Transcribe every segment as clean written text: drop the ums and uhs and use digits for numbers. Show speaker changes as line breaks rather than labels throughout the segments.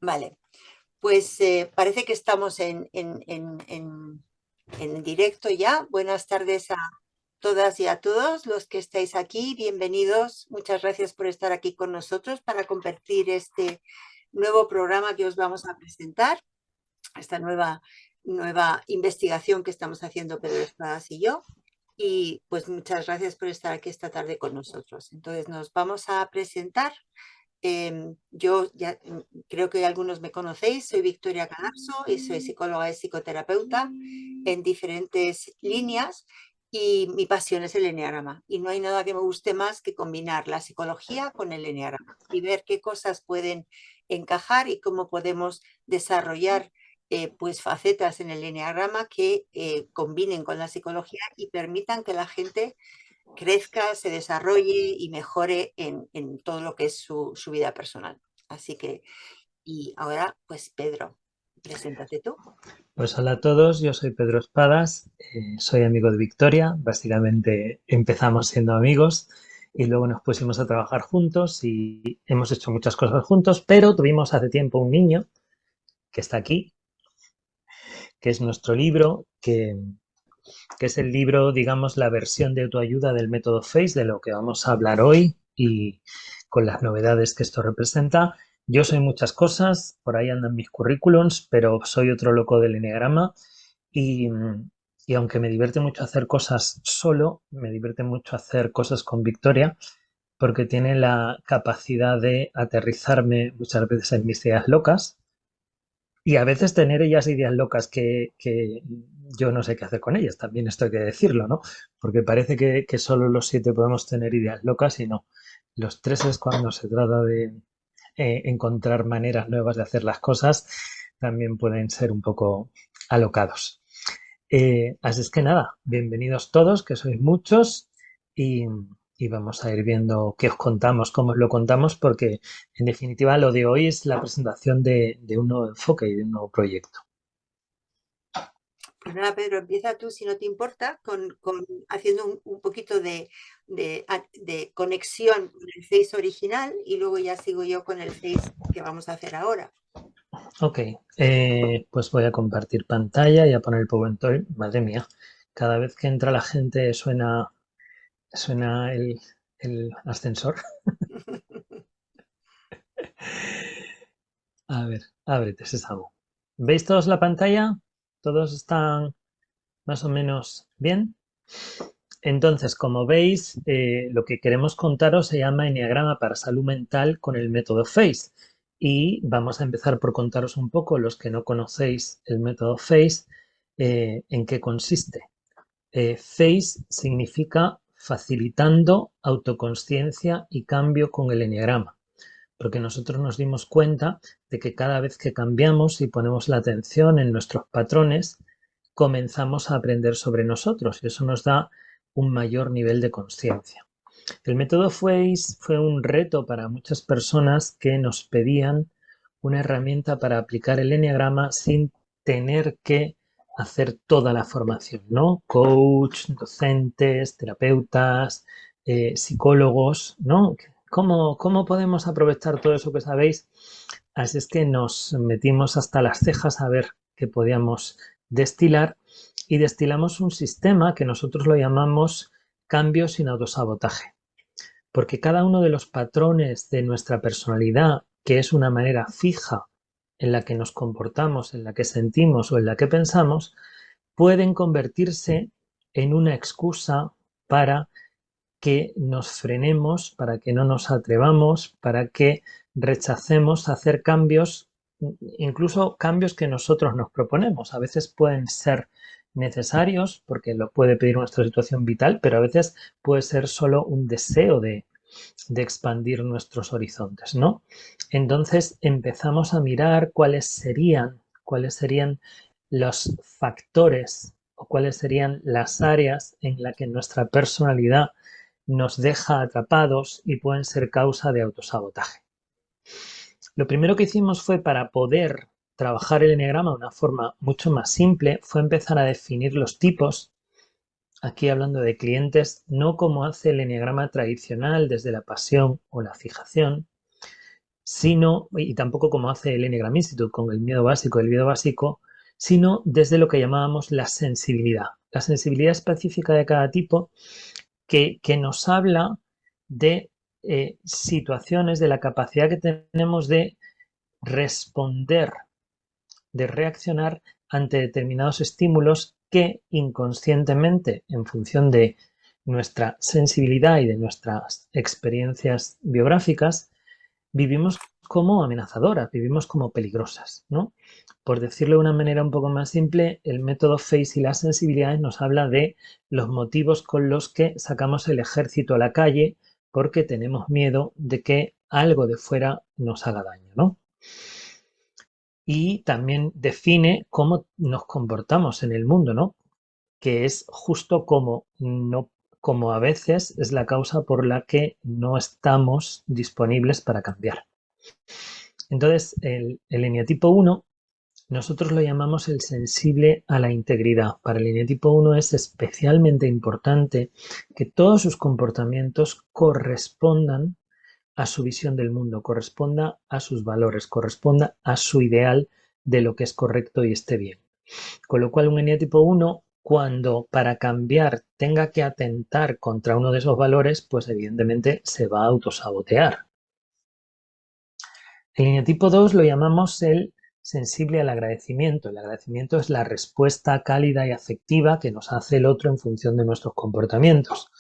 Vale, pues parece que estamos en directo ya. Buenas tardes a todas y a todos los que estáis aquí. Bienvenidos. Muchas gracias por estar aquí con nosotros para compartir este nuevo programa que os vamos a presentar, esta nueva investigación que estamos haciendo Pedro Espadas y yo. Y pues muchas gracias por estar aquí esta tarde con nosotros. Entonces nos vamos a presentar. Yo ya creo que algunos me conocéis, soy Victoria Cadarso y soy psicóloga y psicoterapeuta en diferentes líneas y mi pasión es el eneagrama y no hay nada que me guste más que combinar la psicología con el eneagrama y ver qué cosas pueden encajar y cómo podemos desarrollar pues facetas en el eneagrama que combinen con la psicología y permitan que la gente crezca, se desarrolle y mejore en todo lo que es su vida personal. Así que, y ahora, pues Pedro, preséntate tú.
Pues hola a todos, yo soy Pedro Espadas, soy amigo de Victoria, básicamente empezamos siendo amigos y luego nos pusimos a trabajar juntos y hemos hecho muchas cosas juntos, pero tuvimos hace tiempo un niño que está aquí, que es nuestro libro, que es el libro, digamos, la versión de autoayuda del método FACE, de lo que vamos a hablar hoy y con las novedades que esto representa. Yo soy muchas cosas, por ahí andan mis currículums, pero soy otro loco del enneagrama y, y aunque me divierte mucho hacer cosas solo, me divierte mucho hacer cosas con Victoria porque tiene la capacidad de aterrizarme muchas veces en mis ideas locas y a veces tener ellas ideas locas que yo no sé qué hacer con ellas, también esto hay que decirlo, ¿no? Porque parece que solo los 7 podemos tener ideas locas y no. Los 3 es cuando se trata de encontrar maneras nuevas de hacer las cosas, también pueden ser un poco alocados. Así es que nada, bienvenidos todos, que sois muchos, y, y vamos a ir viendo qué os contamos, cómo os lo contamos, porque en definitiva lo de hoy es la presentación de un nuevo enfoque y de un nuevo proyecto.
Pues nada, Pedro, empieza tú, si no te importa, haciendo un poquito de conexión con el Face original y luego ya sigo yo con el Face que vamos a hacer ahora.
Ok, pues voy a compartir pantalla y a poner el PowerPoint. Madre mía, cada vez que entra la gente suena el ascensor. A ver, ábrete, Sésamo. ¿Veis todos la pantalla? ¿Todos están más o menos bien? Entonces, como veis, lo que queremos contaros se llama Enneagrama para Salud Mental con el método FACE. Y vamos a empezar por contaros un poco, los que no conocéis el método FACE, en qué consiste. FACE significa facilitando autoconsciencia y cambio con el enneagrama, porque nosotros nos dimos cuenta de que cada vez que cambiamos y ponemos la atención en nuestros patrones, comenzamos a aprender sobre nosotros y eso nos da un mayor nivel de conciencia. El método FACE fue un reto para muchas personas que nos pedían una herramienta para aplicar el enneagrama sin tener que hacer toda la formación, ¿no? Coach, docentes, terapeutas, psicólogos, ¿no? ¿Cómo podemos aprovechar todo eso que sabéis? Así es que nos metimos hasta las cejas a ver qué podíamos destilar y destilamos un sistema que nosotros lo llamamos cambio sin autosabotaje. Porque cada uno de los patrones de nuestra personalidad, que es una manera fija en la que nos comportamos, en la que sentimos o en la que pensamos, pueden convertirse en una excusa para que nos frenemos, para que no nos atrevamos, para que rechacemos hacer cambios, incluso cambios que nosotros nos proponemos. A veces pueden ser necesarios porque lo puede pedir nuestra situación vital, pero a veces puede ser solo un deseo de expandir nuestros horizontes, ¿no? Entonces empezamos a mirar cuáles serían los factores o cuáles serían las áreas en las que nuestra personalidad nos deja atrapados y pueden ser causa de autosabotaje. Lo primero que hicimos fue para poder trabajar el enneagrama de una forma mucho más simple, fue empezar a definir los tipos, aquí hablando de clientes, no como hace el enneagrama tradicional desde la pasión o la fijación, sino, y tampoco como hace el Enneagram Institute con el miedo básico, el miedo básico, sino desde lo que llamábamos la sensibilidad específica de cada tipo que nos habla de situaciones, de la capacidad que tenemos de responder, de reaccionar ante determinados estímulos que inconscientemente, en función de nuestra sensibilidad y de nuestras experiencias biográficas, vivimos como amenazadoras, vivimos como peligrosas, ¿no? Por decirlo de una manera un poco más simple, el método FACE y las sensibilidades nos habla de los motivos con los que sacamos el ejército a la calle porque tenemos miedo de que algo de fuera nos haga daño, ¿no? Y también define cómo nos comportamos en el mundo, ¿no? Que es justo como no como a veces es la causa por la que no estamos disponibles para cambiar. Entonces, el eneatipo 1, nosotros lo llamamos el sensible a la integridad. Para el eneatipo 1 es especialmente importante que todos sus comportamientos correspondan a su visión del mundo, corresponda a sus valores, corresponda a su ideal de lo que es correcto y esté bien. Con lo cual, un eneatipo 1, cuando para cambiar tenga que atentar contra uno de esos valores, pues evidentemente se va a autosabotear. El eneatipo 2 lo llamamos el sensible al agradecimiento. El agradecimiento es la respuesta cálida y afectiva que nos hace el otro en función de nuestros comportamientos.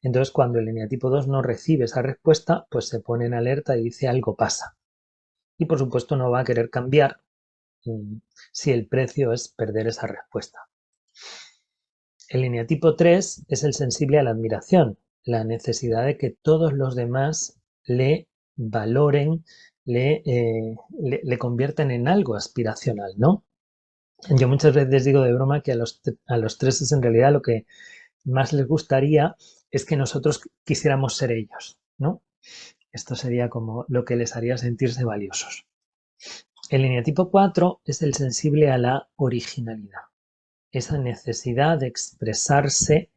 Entonces, cuando el eneatipo 2 no recibe esa respuesta, pues se pone en alerta y dice algo pasa. Y por supuesto no va a querer cambiar si el precio es perder esa respuesta. El eneatipo 3 es el sensible a la admiración, la necesidad de que todos los demás le valoren, le convierten en algo aspiracional, ¿no? Yo muchas veces digo de broma que a los tres es en realidad lo que más les gustaría es que nosotros quisiéramos ser ellos, ¿no? Esto sería como lo que les haría sentirse valiosos. El eneatipo 4 es el sensible a la originalidad, esa necesidad de expresarse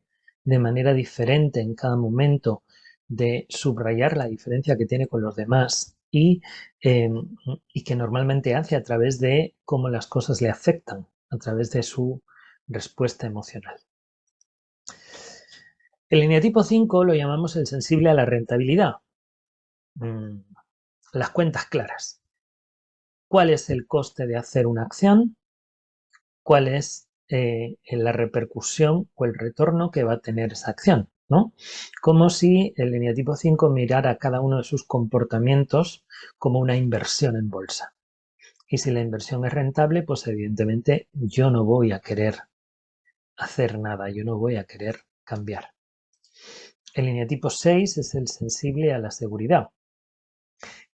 de manera diferente en cada momento, de subrayar la diferencia que tiene con los demás y que normalmente hace a través de cómo las cosas le afectan, a través de su respuesta emocional. El eneatipo 5 lo llamamos el sensible a la rentabilidad. Las cuentas claras. ¿Cuál es el coste de hacer una acción? ¿Cuál es la repercusión o el retorno que va a tener esa acción? ¿No? Como si el eneatipo 5 mirara cada uno de sus comportamientos como una inversión en bolsa. Y si la inversión es rentable, pues evidentemente yo no voy a querer hacer nada, yo no voy a querer cambiar. El eneatipo 6 es el sensible a la seguridad.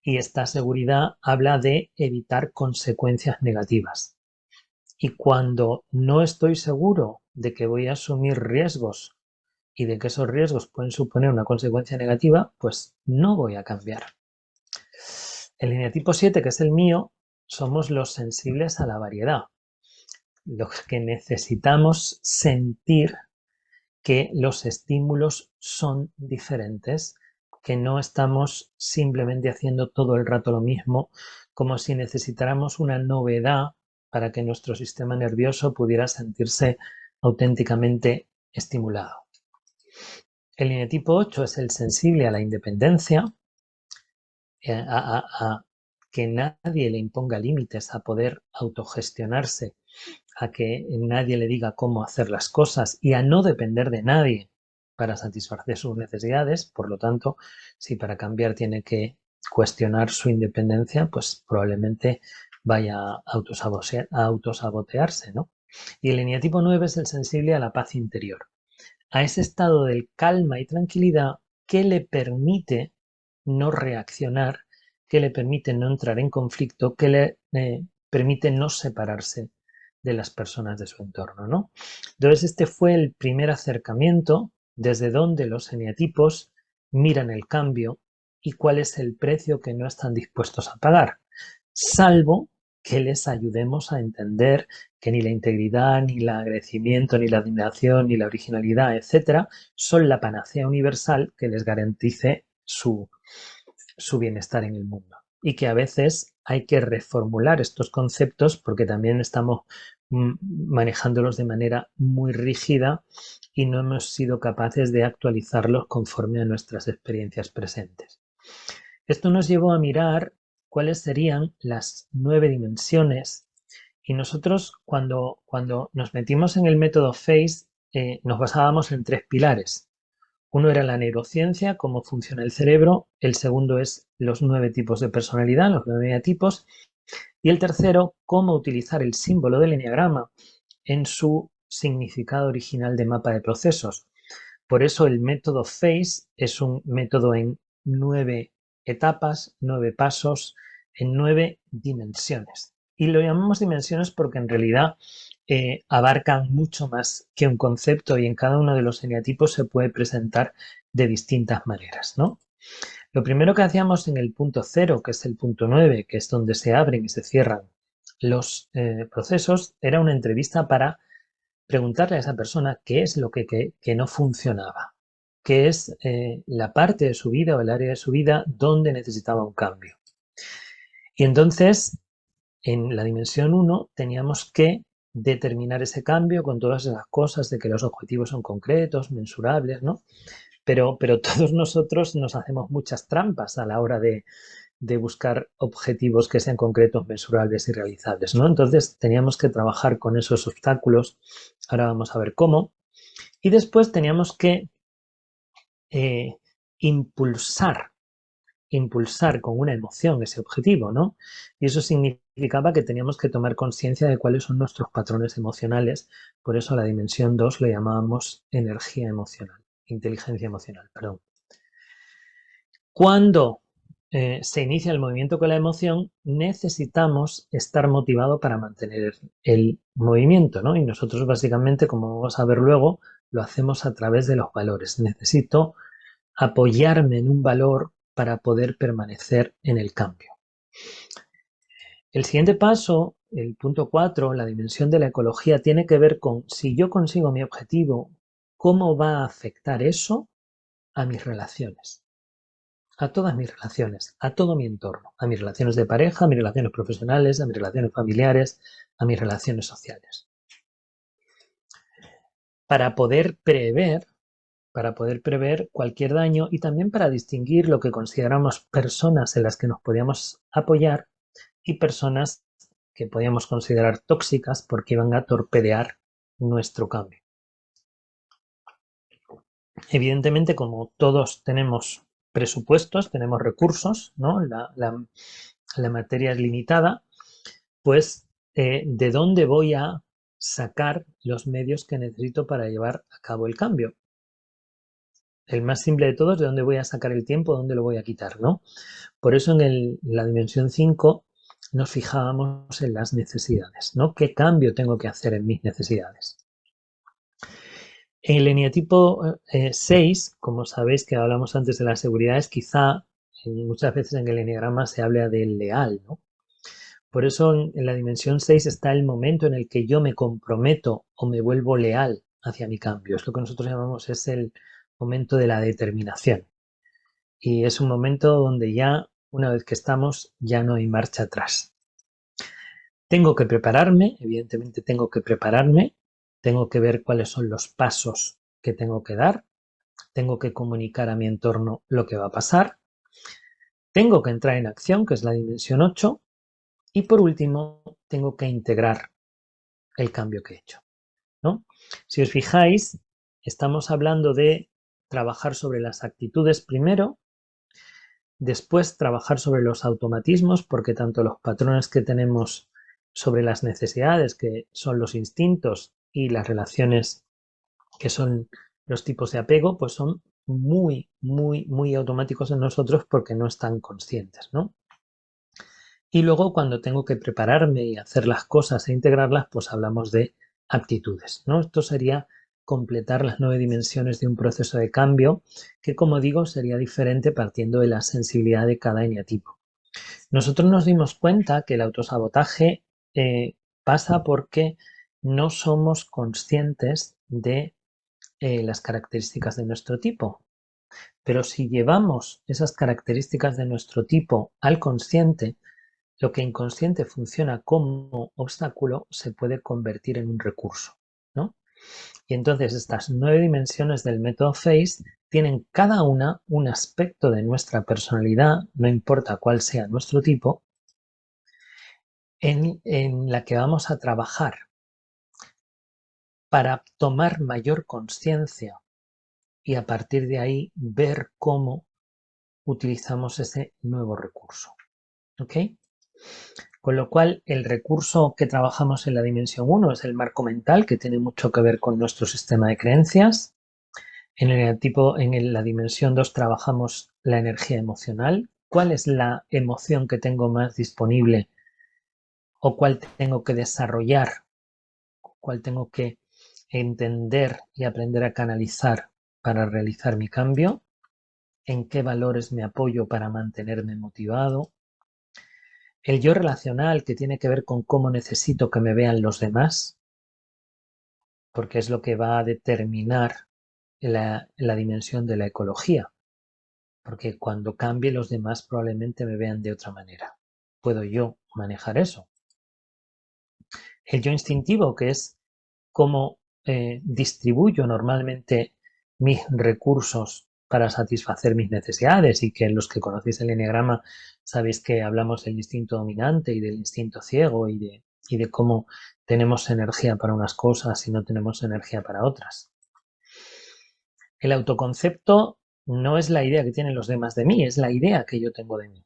Y esta seguridad habla de evitar consecuencias negativas. Y cuando no estoy seguro de que voy a asumir riesgos y de que esos riesgos pueden suponer una consecuencia negativa, pues no voy a cambiar. El eneatipo 7, que es el mío, somos los sensibles a la variedad, los que necesitamos sentir que los estímulos son diferentes, que no estamos simplemente haciendo todo el rato lo mismo, como si necesitáramos una novedad para que nuestro sistema nervioso pudiera sentirse auténticamente estimulado. El eneatipo 8 es el sensible a la independencia, a que nadie le imponga límites, a poder autogestionarse, a que nadie le diga cómo hacer las cosas y a no depender de nadie para satisfacer sus necesidades. Por lo tanto, si para cambiar tiene que cuestionar su independencia, pues probablemente vaya a autosabotearse, ¿no? Y el eneatipo 9 es el sensible a la paz interior, a ese estado de calma y tranquilidad que le permite no reaccionar, que le permite no entrar en conflicto, que le permite no separarse de las personas de su entorno, ¿no? Entonces, este fue el primer acercamiento desde donde los eneatipos miran el cambio y cuál es el precio que no están dispuestos a pagar, salvo que les ayudemos a entender que ni la integridad, ni el agradecimiento, ni la admiración, ni la originalidad, etcétera, son la panacea universal que les garantice su bienestar en el mundo. y que a veces hay que reformular estos conceptos porque también estamos manejándolos de manera muy rígida y no hemos sido capaces de actualizarlos conforme a nuestras experiencias presentes. Esto nos llevó a mirar cuáles serían las 9 dimensiones y nosotros cuando nos metimos en el método FACE nos basábamos en 3 pilares. Uno era la neurociencia, cómo funciona el cerebro. El segundo es los 9 tipos de personalidad, los 9 tipos. Y el tercero, cómo utilizar el símbolo del eneagrama en su significado original de mapa de procesos. Por eso el método FACE es un método en 9 etapas, 9 pasos, en 9 dimensiones. Y lo llamamos dimensiones porque en realidad abarcan mucho más que un concepto y en cada uno de los eneatipos se puede presentar de distintas maneras, ¿no? Lo primero que hacíamos en el punto 0, que es el punto 9, que es donde se abren y se cierran los procesos, era una entrevista para preguntarle a esa persona qué es lo que no funcionaba, qué es la parte de su vida o el área de su vida donde necesitaba un cambio. Y entonces, en la dimensión 1, teníamos que determinar ese cambio con todas esas cosas de que los objetivos son concretos, mensurables, ¿no? Pero todos nosotros nos hacemos muchas trampas a la hora de buscar objetivos que sean concretos, mensurables y realizables, ¿no? Entonces teníamos que trabajar con esos obstáculos, ahora vamos a ver cómo, y después teníamos que eh, impulsar, impulsar con una emoción ese objetivo, ¿no? Y eso significaba que teníamos que tomar conciencia de cuáles son nuestros patrones emocionales, por eso a la dimensión 2 le llamábamos energía emocional, inteligencia emocional, perdón. Cuando se inicia el movimiento con la emoción, necesitamos estar motivado para mantener el movimiento, ¿no? Y nosotros básicamente, como vamos a ver luego, lo hacemos a través de los valores. Necesito apoyarme en un valor para poder permanecer en el cambio. El siguiente paso, el punto 4, la dimensión de la ecología, tiene que ver con si yo consigo mi objetivo, ¿cómo va a afectar eso a mis relaciones? A todas mis relaciones, a todo mi entorno, a mis relaciones de pareja, a mis relaciones profesionales, a mis relaciones familiares, a mis relaciones sociales. Para poder prever cualquier daño y también para distinguir lo que consideramos personas en las que nos podíamos apoyar y personas que podíamos considerar tóxicas porque iban a torpedear nuestro cambio. Evidentemente, como todos tenemos presupuestos, tenemos recursos, ¿no? La materia es limitada, pues ¿de dónde voy a sacar los medios que necesito para llevar a cabo el cambio? El más simple de todos, ¿de dónde voy a sacar el tiempo? ¿Dónde lo voy a quitar? ¿No? Por eso en la dimensión 5 nos fijábamos en las necesidades, ¿no? ¿Qué cambio tengo que hacer en mis necesidades? En el eneatipo 6, como sabéis que hablamos antes de las seguridades, quizá muchas veces en el eneagrama se habla del leal, ¿no? Por eso en la dimensión 6 está el momento en el que yo me comprometo o me vuelvo leal hacia mi cambio. Es lo que nosotros llamamos es el momento de la determinación. Y es un momento donde ya, una vez que estamos, ya no hay marcha atrás. Tengo que prepararme, evidentemente tengo que prepararme, tengo que ver cuáles son los pasos que tengo que dar, tengo que comunicar a mi entorno lo que va a pasar, tengo que entrar en acción, que es la dimensión 8, y por último, tengo que integrar el cambio que he hecho, ¿no? Si os fijáis, estamos hablando de trabajar sobre las actitudes primero, después trabajar sobre los automatismos, porque tanto los patrones que tenemos sobre las necesidades, que son los instintos, y las relaciones, que son los tipos de apego, pues son muy automáticos en nosotros porque no están conscientes, ¿no? Y luego cuando tengo que prepararme y hacer las cosas e integrarlas, pues hablamos de aptitudes, ¿no? Esto sería completar las 9 dimensiones de un proceso de cambio que, como digo, sería diferente partiendo de la sensibilidad de cada eneatipo. Nosotros nos dimos cuenta que el autosabotaje pasa porque no somos conscientes de las características de nuestro tipo. Pero si llevamos esas características de nuestro tipo al consciente, lo que inconsciente funciona como obstáculo se puede convertir en un recurso, ¿no? Y entonces estas 9 dimensiones del método FACE tienen cada una un aspecto de nuestra personalidad, no importa cuál sea nuestro tipo, en la que vamos a trabajar para tomar mayor conciencia y a partir de ahí ver cómo utilizamos ese nuevo recurso. ¿Ok? Con lo cual, el recurso que trabajamos en la dimensión 1 es el marco mental, que tiene mucho que ver con nuestro sistema de creencias. En la dimensión 2 trabajamos la energía emocional. ¿Cuál es la emoción que tengo más disponible o cuál tengo que desarrollar? ¿Cuál tengo que entender y aprender a canalizar para realizar mi cambio? ¿En qué valores me apoyo para mantenerme motivado? El yo relacional, que tiene que ver con cómo necesito que me vean los demás, porque es lo que va a determinar la dimensión de la ecología, porque cuando cambie los demás probablemente me vean de otra manera. ¿Puedo yo manejar eso? El yo instintivo, que es cómo distribuyo normalmente mis recursos para satisfacer mis necesidades y que los que conocéis el eneagrama sabéis que hablamos del instinto dominante y del instinto ciego y de cómo tenemos energía para unas cosas y no tenemos energía para otras. El autoconcepto no es la idea que tienen los demás de mí, es la idea que yo tengo de mí.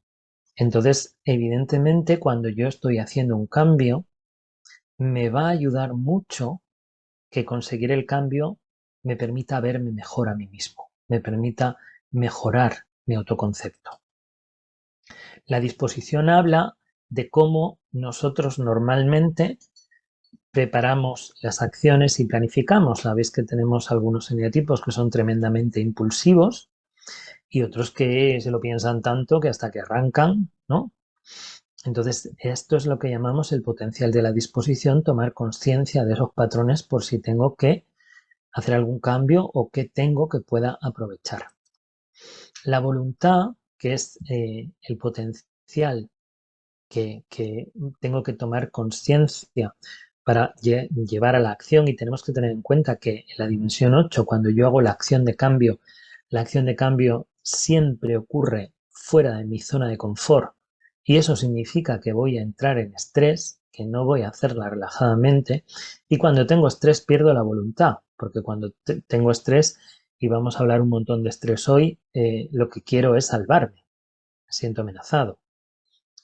Entonces, evidentemente, cuando yo estoy haciendo un cambio, me va a ayudar mucho que conseguir el cambio me permita verme mejor a mí mismo, me permita mejorar mi autoconcepto. La disposición habla de cómo nosotros normalmente preparamos las acciones y planificamos. Sabéis que tenemos algunos eneatipos que son tremendamente impulsivos y otros que se lo piensan tanto que hasta que arrancan, ¿no? Entonces, esto es lo que llamamos el potencial de la disposición, tomar conciencia de esos patrones por si tengo que hacer algún cambio o qué tengo que pueda aprovechar. La voluntad, que es el potencial que tengo que tomar conciencia para llevar a la acción, y tenemos que tener en cuenta que en la dimensión 8, cuando yo hago la acción de cambio siempre ocurre fuera de mi zona de confort y eso significa que voy a entrar en estrés, que no voy a hacerla relajadamente y cuando tengo estrés pierdo la voluntad, porque cuando tengo estrés, y vamos a hablar un montón de estrés hoy, lo que quiero es salvarme, me siento amenazado.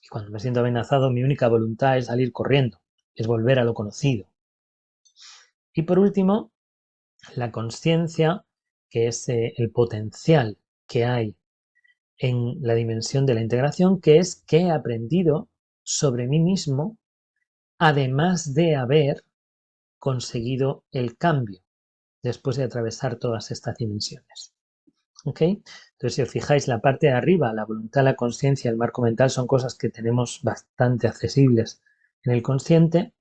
Y cuando me siento amenazado, mi única voluntad es salir corriendo, es volver a lo conocido. Y por último, la conciencia, que es el potencial que hay en la dimensión de la integración, que es que he aprendido sobre mí mismo, además de haber conseguido el cambio después de atravesar todas estas dimensiones. ¿Ok? Entonces, si os fijáis, la parte de arriba, la voluntad, la conciencia, el marco mental, son cosas que tenemos bastante accesibles en el consciente.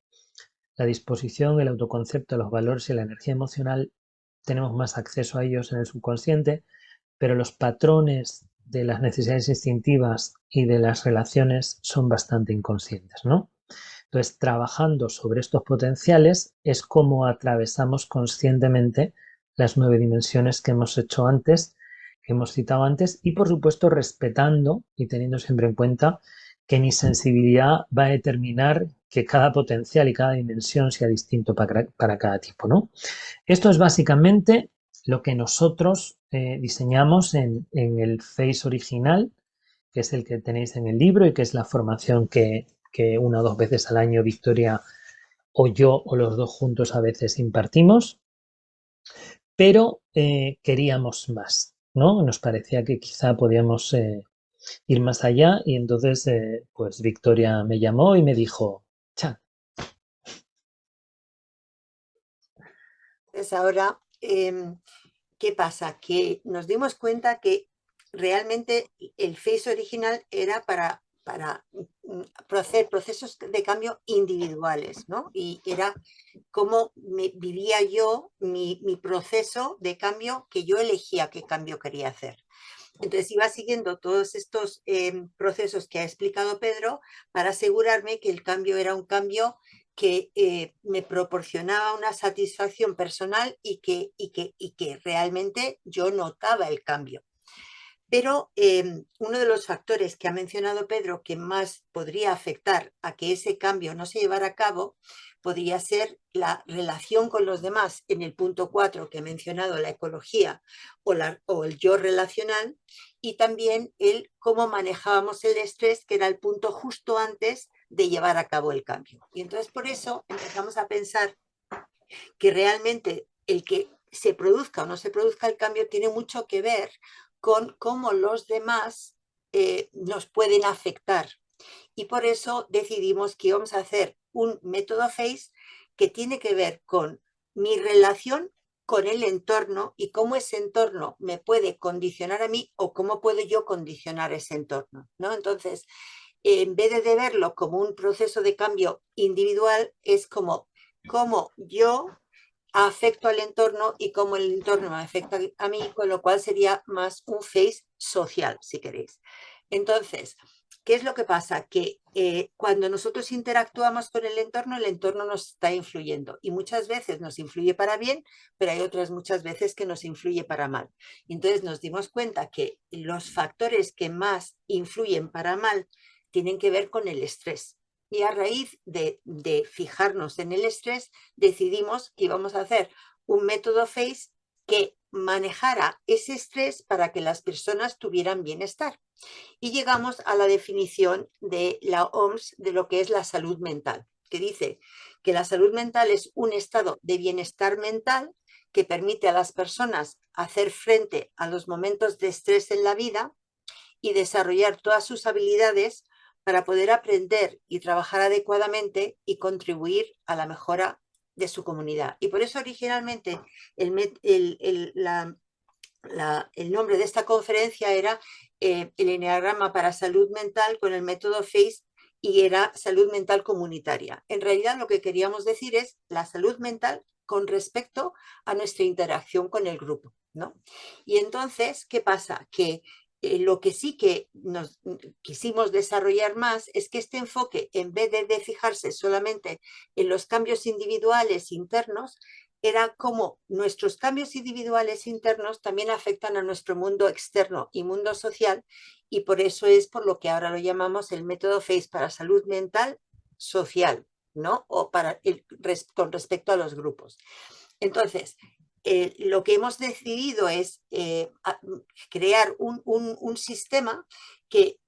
La disposición, el autoconcepto, los valores y la energía emocional, tenemos más acceso a ellos en el subconsciente, pero los patrones de las necesidades instintivas y de las relaciones son bastante inconscientes, ¿no? Entonces, trabajando sobre estos potenciales es como atravesamos conscientemente las 9 dimensiones que hemos hecho antes, que hemos citado antes, y por supuesto respetando y teniendo siempre en cuenta que mi sensibilidad va a determinar que cada potencial y cada dimensión sea distinto para cada tipo, ¿no? Esto es básicamente lo que nosotros diseñamos en el FACE original, que es el que tenéis en el libro y que es la formación que 1 o 2 veces al año Victoria o yo o los dos juntos a veces impartimos, pero queríamos más, ¿no? Nos parecía que quizá podíamos ir más allá y entonces pues Victoria me llamó y me dijo, Chan.
Pues ahora, ¿qué pasa? Que nos dimos cuenta que realmente el Face original era para hacer procesos de cambio individuales, ¿no? Y era cómo vivía yo mi proceso de cambio, que yo elegía qué cambio quería hacer. Entonces iba siguiendo todos estos procesos que ha explicado Pedro para asegurarme que el cambio era un cambio que me proporcionaba una satisfacción personal y que realmente yo notaba el cambio. Pero uno de los factores que ha mencionado Pedro que más podría afectar a que ese cambio no se llevara a cabo podría ser la relación con los demás en el punto 4 que he mencionado, la ecología o el yo relacional, y también el cómo manejábamos el estrés, que era el punto justo antes de llevar a cabo el cambio. Y entonces por eso empezamos a pensar que realmente el que se produzca o no se produzca el cambio tiene mucho que ver con cómo los demás nos pueden afectar. Y por eso decidimos que íbamos a hacer un método FACE que tiene que ver con mi relación con el entorno y cómo ese entorno me puede condicionar a mí o cómo puedo yo condicionar ese entorno, ¿no? Entonces, en vez de verlo como un proceso de cambio individual, es como cómo yo afecto al entorno y cómo el entorno me afecta a mí, con lo cual sería más un face social, si queréis. Entonces, ¿qué es lo que pasa? Que cuando nosotros interactuamos con el entorno nos está influyendo y muchas veces nos influye para bien, pero hay otras muchas veces que nos influye para mal. Entonces nos dimos cuenta que los factores que más influyen para mal tienen que ver con el estrés. Y a raíz de fijarnos en el estrés, decidimos que íbamos a hacer un método FACE que manejara ese estrés para que las personas tuvieran bienestar. Y llegamos a la definición de la OMS de lo que es la salud mental, que dice que la salud mental es un estado de bienestar mental que permite a las personas hacer frente a los momentos de estrés en la vida y desarrollar todas sus habilidades para poder aprender y trabajar adecuadamente y contribuir a la mejora de su comunidad. Y por eso originalmente el nombre de esta conferencia era el Enneagrama para Salud Mental con el método FACE y era salud mental comunitaria. En realidad lo que queríamos decir es la salud mental con respecto a nuestra interacción con el grupo, ¿no? Y entonces, ¿qué pasa? Que lo que sí que nos quisimos desarrollar más es que este enfoque, en vez de fijarse solamente en los cambios individuales internos, era cómo nuestros cambios individuales internos también afectan a nuestro mundo externo y mundo social, y por eso es por lo que ahora lo llamamos el método FACE para salud mental social, ¿no? O con respecto a los grupos. Entonces, lo que hemos decidido es crear un sistema que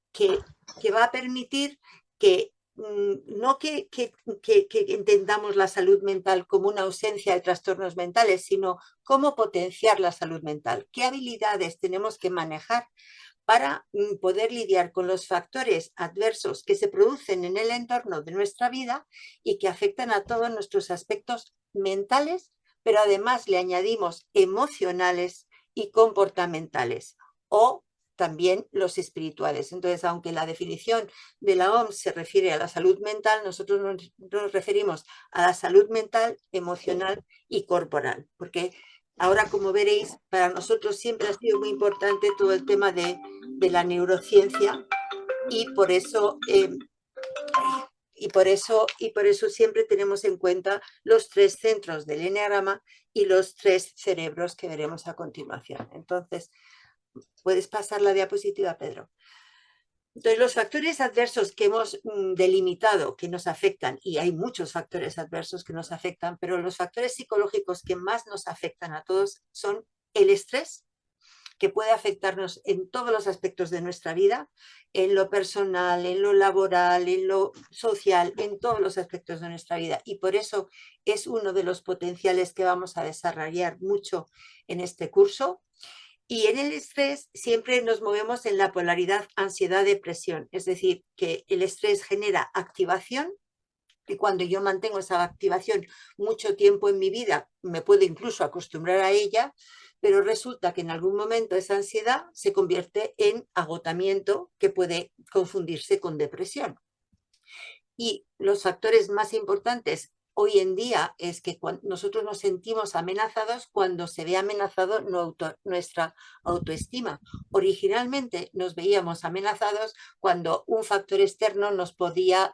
va a permitir que no que entendamos la salud mental como una ausencia de trastornos mentales, sino cómo potenciar la salud mental, qué habilidades tenemos que manejar para poder lidiar con los factores adversos que se producen en el entorno de nuestra vida y que afectan a todos nuestros aspectos mentales, pero además le añadimos emocionales y comportamentales o también los espirituales. Entonces, aunque la definición de la OMS se refiere a la salud mental, nosotros nos referimos a la salud mental, emocional y corporal, porque ahora, como veréis, para nosotros siempre ha sido muy importante todo el tema de la neurociencia y por eso siempre tenemos en cuenta los tres centros del Enneagrama y los tres cerebros que veremos a continuación. Entonces, puedes pasar la diapositiva, Pedro. Entonces, los factores adversos que hemos delimitado que nos afectan, y hay muchos factores adversos que nos afectan, pero los factores psicológicos que más nos afectan a todos son el estrés, que puede afectarnos en todos los aspectos de nuestra vida, en lo personal, en lo laboral, en lo social, en todos los aspectos de nuestra vida. Y por eso es uno de los potenciales que vamos a desarrollar mucho en este curso. Y en el estrés siempre nos movemos en la polaridad ansiedad-depresión, es decir, que el estrés genera activación y cuando yo mantengo esa activación mucho tiempo en mi vida, me puedo incluso acostumbrar a ella, pero resulta que en algún momento esa ansiedad se convierte en agotamiento que puede confundirse con depresión. Y los factores más importantes hoy en día es que nosotros nos sentimos amenazados cuando se ve amenazado nuestra autoestima. Originalmente nos veíamos amenazados cuando un factor externo nos podía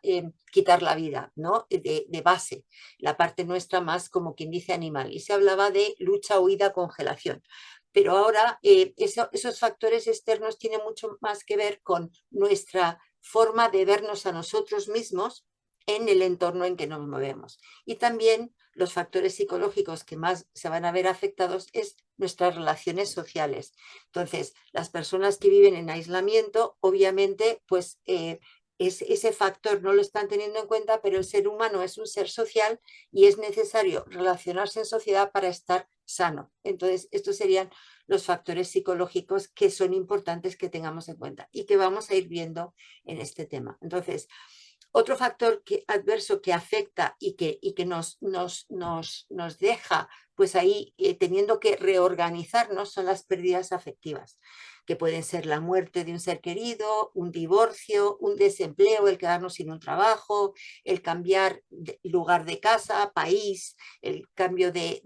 quitar la vida, ¿no? De base, la parte nuestra más, como quien dice, animal. Y se hablaba de lucha, huida, congelación. Pero ahora esos factores externos tienen mucho más que ver con nuestra forma de vernos a nosotros mismos en el entorno en que nos movemos. Y también los factores psicológicos que más se van a ver afectados es nuestras relaciones sociales. Entonces, las personas que viven en aislamiento, obviamente, pues ese factor no lo están teniendo en cuenta, pero el ser humano es un ser social y es necesario relacionarse en sociedad para estar sano. Entonces, estos serían los factores psicológicos que son importantes que tengamos en cuenta y que vamos a ir viendo en este tema. Entonces, otro factor adverso que afecta y que nos deja pues ahí teniendo que reorganizarnos son las pérdidas afectivas, que pueden ser la muerte de un ser querido, un divorcio, un desempleo, el quedarnos sin un trabajo, el cambiar de lugar de casa, país, el cambio de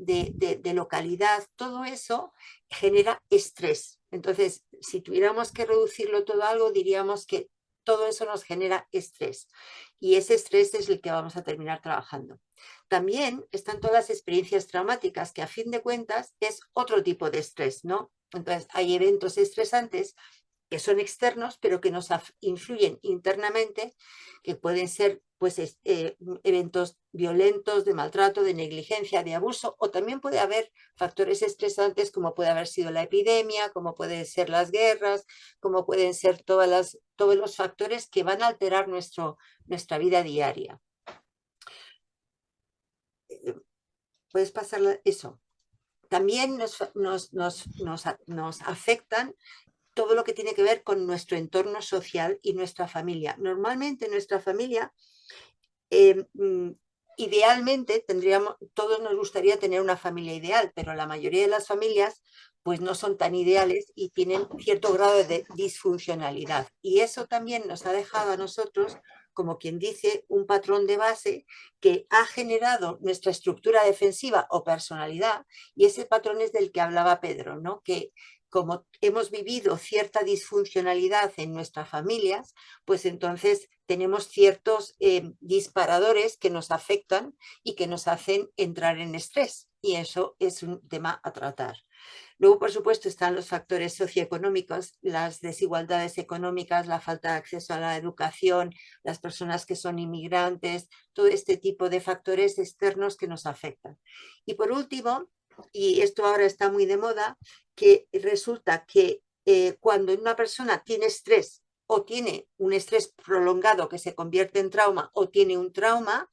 localidad, todo eso genera estrés. Entonces, si tuviéramos que reducirlo todo a algo, diríamos que todo eso nos genera estrés y ese estrés es el que vamos a terminar trabajando. También están todas las experiencias traumáticas, que a fin de cuentas es otro tipo de estrés, ¿no? Entonces hay eventos estresantes que son externos, pero que nos influyen internamente, que pueden ser pues, eventos violentos, de maltrato, de negligencia, de abuso, o también puede haber factores estresantes como puede haber sido la epidemia, como pueden ser las guerras, como pueden ser todos los factores que van a alterar nuestra vida diaria. Puedes pasar eso. También nos afectan todo lo que tiene que ver con nuestro entorno social y nuestra familia. Normalmente nuestra familia, idealmente todos nos gustaría tener una familia ideal, pero la mayoría de las familias pues no son tan ideales y tienen cierto grado de disfuncionalidad. Y eso también nos ha dejado a nosotros, como quien dice, un patrón de base que ha generado nuestra estructura defensiva o personalidad, y ese patrón es del que hablaba Pedro, ¿no? Que como hemos vivido cierta disfuncionalidad en nuestras familias, pues entonces tenemos ciertos disparadores que nos afectan y que nos hacen entrar en estrés. Y eso es un tema a tratar. Luego, por supuesto, están los factores socioeconómicos, las desigualdades económicas, la falta de acceso a la educación, las personas que son inmigrantes, todo este tipo de factores externos que nos afectan. Y por último, y esto ahora está muy de moda, que resulta que cuando una persona tiene estrés o tiene un estrés prolongado que se convierte en trauma o tiene un trauma,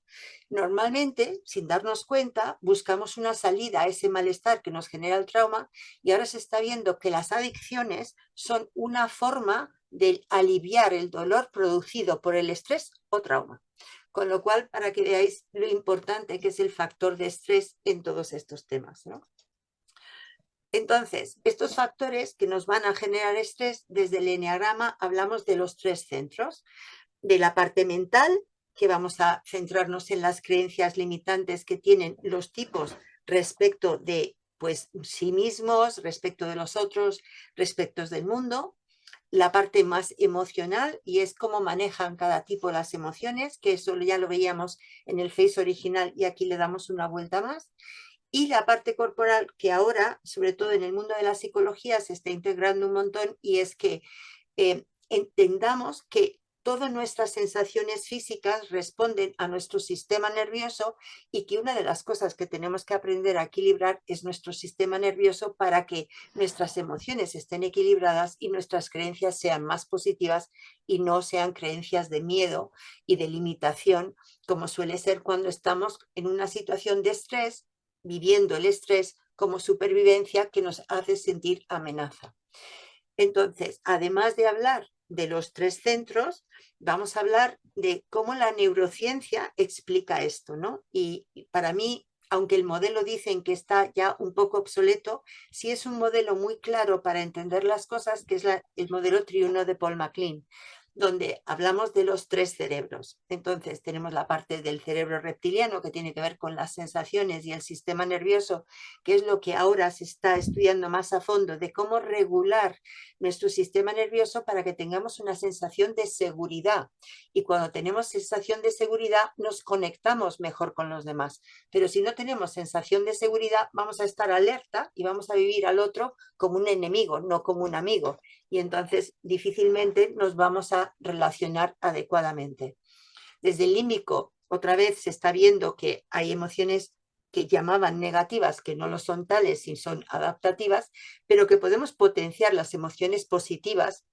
normalmente, sin darnos cuenta, buscamos una salida a ese malestar que nos genera el trauma y ahora se está viendo que las adicciones son una forma de aliviar el dolor producido por el estrés o trauma. Con lo cual, para que veáis lo importante que es el factor de estrés en todos estos temas, ¿no? Entonces, estos factores que nos van a generar estrés, desde el eneagrama hablamos de los 3 centros, de la parte mental, que vamos a centrarnos en las creencias limitantes que tienen los tipos respecto de pues, sí mismos, respecto de los otros, respecto del mundo. La parte más emocional, y es cómo manejan cada tipo las emociones, que eso ya lo veíamos en el Face original y aquí le damos una vuelta más. Y la parte corporal, que ahora, sobre todo en el mundo de la psicología, se está integrando un montón, y es que entendamos que todas nuestras sensaciones físicas responden a nuestro sistema nervioso y que una de las cosas que tenemos que aprender a equilibrar es nuestro sistema nervioso para que nuestras emociones estén equilibradas y nuestras creencias sean más positivas y no sean creencias de miedo y de limitación, como suele ser cuando estamos en una situación de estrés, viviendo el estrés como supervivencia que nos hace sentir amenaza. Entonces, además de hablar de los 3 centros, vamos a hablar de cómo la neurociencia explica esto, ¿no? Y para mí, aunque el modelo dicen que está ya un poco obsoleto, sí es un modelo muy claro para entender las cosas, que es el modelo triuno de Paul MacLean. donde hablamos de los 3 cerebros. Entonces tenemos la parte del cerebro reptiliano que tiene que ver con las sensaciones y el sistema nervioso, que es lo que ahora se está estudiando más a fondo, de cómo regular nuestro sistema nervioso para que tengamos una sensación de seguridad. Y cuando tenemos sensación de seguridad nos conectamos mejor con los demás. Pero si no tenemos sensación de seguridad vamos a estar alerta y vamos a vivir al otro como un enemigo, no como un amigo. Y entonces difícilmente nos vamos a relacionar adecuadamente. Desde el límbico, otra vez se está viendo que hay emociones que llamaban negativas, que no lo son tales y son adaptativas, pero que podemos potenciar las emociones positivas,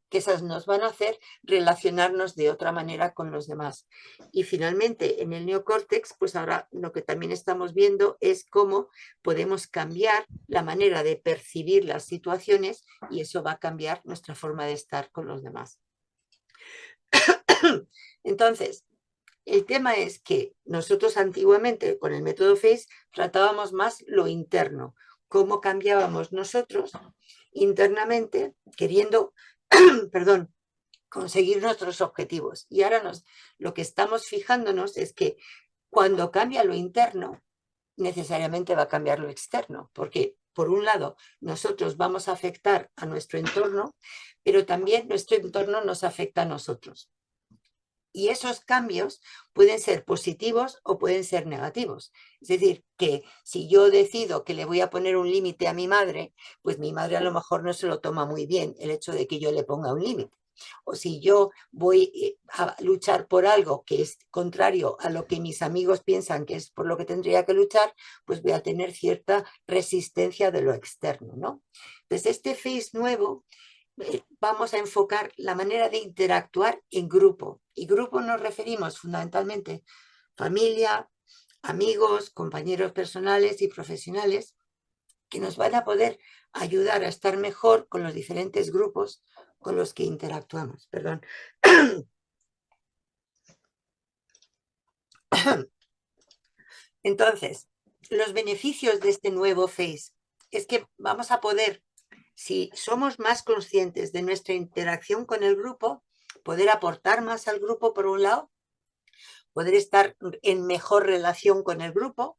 que esas nos van a hacer relacionarnos de otra manera con los demás. Y finalmente, en el neocórtex, pues ahora lo que también estamos viendo es cómo podemos cambiar la manera de percibir las situaciones y eso va a cambiar nuestra forma de estar con los demás. Entonces, el tema es que nosotros antiguamente con el método FACE tratábamos más lo interno, cómo cambiábamos nosotros internamente queriendo, perdón, conseguir nuestros objetivos. Y ahora lo que estamos fijándonos es que cuando cambia lo interno, necesariamente va a cambiar lo externo, porque por un lado nosotros vamos a afectar a nuestro entorno, pero también nuestro entorno nos afecta a nosotros. Y esos cambios pueden ser positivos o pueden ser negativos. Es decir, que si yo decido que le voy a poner un límite a mi madre, pues mi madre a lo mejor no se lo toma muy bien el hecho de que yo le ponga un límite. O si yo voy a luchar por algo que es contrario a lo que mis amigos piensan que es por lo que tendría que luchar, pues voy a tener cierta resistencia de lo externo, ¿no? Entonces, este FACE nuevo vamos a enfocar la manera de interactuar en grupo. Y grupo nos referimos fundamentalmente familia, amigos, compañeros personales y profesionales que nos van a poder ayudar a estar mejor con los diferentes grupos con los que interactuamos. Perdón. Entonces, los beneficios de este nuevo FACE es que vamos a poder, si somos más conscientes de nuestra interacción con el grupo, poder aportar más al grupo por un lado, poder estar en mejor relación con el grupo.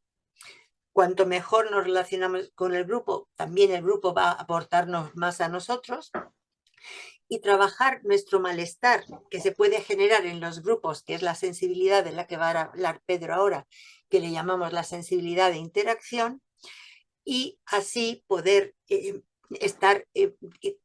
Cuanto mejor nos relacionamos con el grupo, también el grupo va a aportarnos más a nosotros. Y trabajar nuestro malestar que se puede generar en los grupos, que es la sensibilidad de la que va a hablar Pedro ahora, que le llamamos la sensibilidad de interacción, y así poder estar,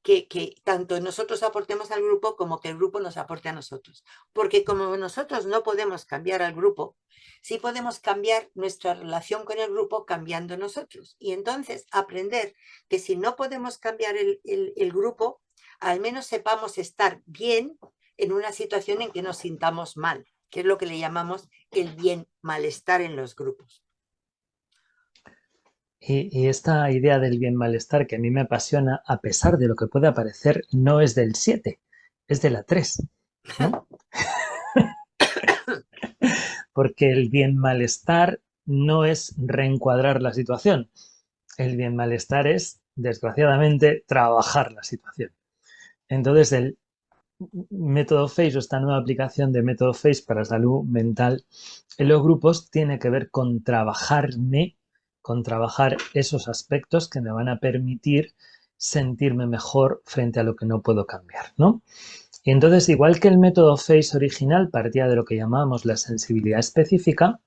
que tanto nosotros aportemos al grupo como que el grupo nos aporte a nosotros. Porque como nosotros no podemos cambiar al grupo, sí podemos cambiar nuestra relación con el grupo cambiando nosotros. Y entonces aprender que si no podemos cambiar el grupo, al menos sepamos estar bien en una situación en que nos sintamos mal, que es lo que le llamamos el bien malestar en los grupos.
Y esta idea del bien malestar que a mí me apasiona, a pesar de lo que pueda parecer, no es del 7, es de la 3, ¿no? Porque el bien malestar no es reencuadrar la situación. El bien malestar es, desgraciadamente, trabajar la situación. Entonces, el método FACE o esta nueva aplicación de método FACE para salud mental en los grupos tiene que ver con trabajarme, con trabajar esos aspectos que me van a permitir sentirme mejor frente a lo que no puedo cambiar, ¿no? Y entonces, igual que el método FACE original partía de lo que llamamos la sensibilidad específica,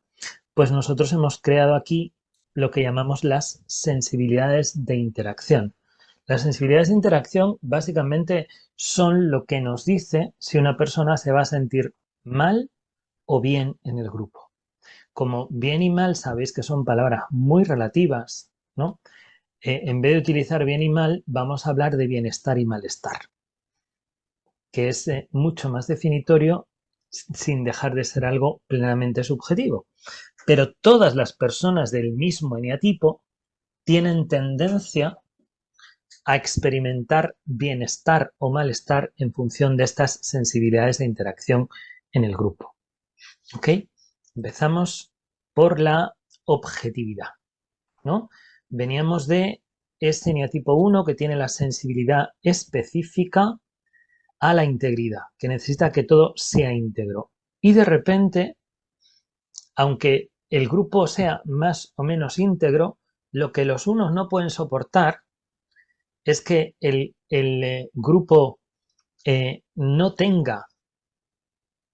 pues nosotros hemos creado aquí lo que llamamos las sensibilidades de interacción. Las sensibilidades de interacción básicamente son lo que nos dice si una persona se va a sentir mal o bien en el grupo. Como bien y mal sabéis que son palabras muy relativas, ¿no? En vez de utilizar bien y mal, vamos a hablar de bienestar y malestar, que es mucho más definitorio sin dejar de ser algo plenamente subjetivo. Pero todas las personas del mismo eneatipo tienen tendencia a experimentar bienestar o malestar en función de estas sensibilidades de interacción en el grupo. ¿Ok? Empezamos por la objetividad, ¿no? Veníamos de este eneatipo 1 que tiene la sensibilidad específica a la integridad, que necesita que todo sea íntegro. Y de repente, aunque el grupo sea más o menos íntegro, lo que los unos no pueden soportar es que el grupo no tenga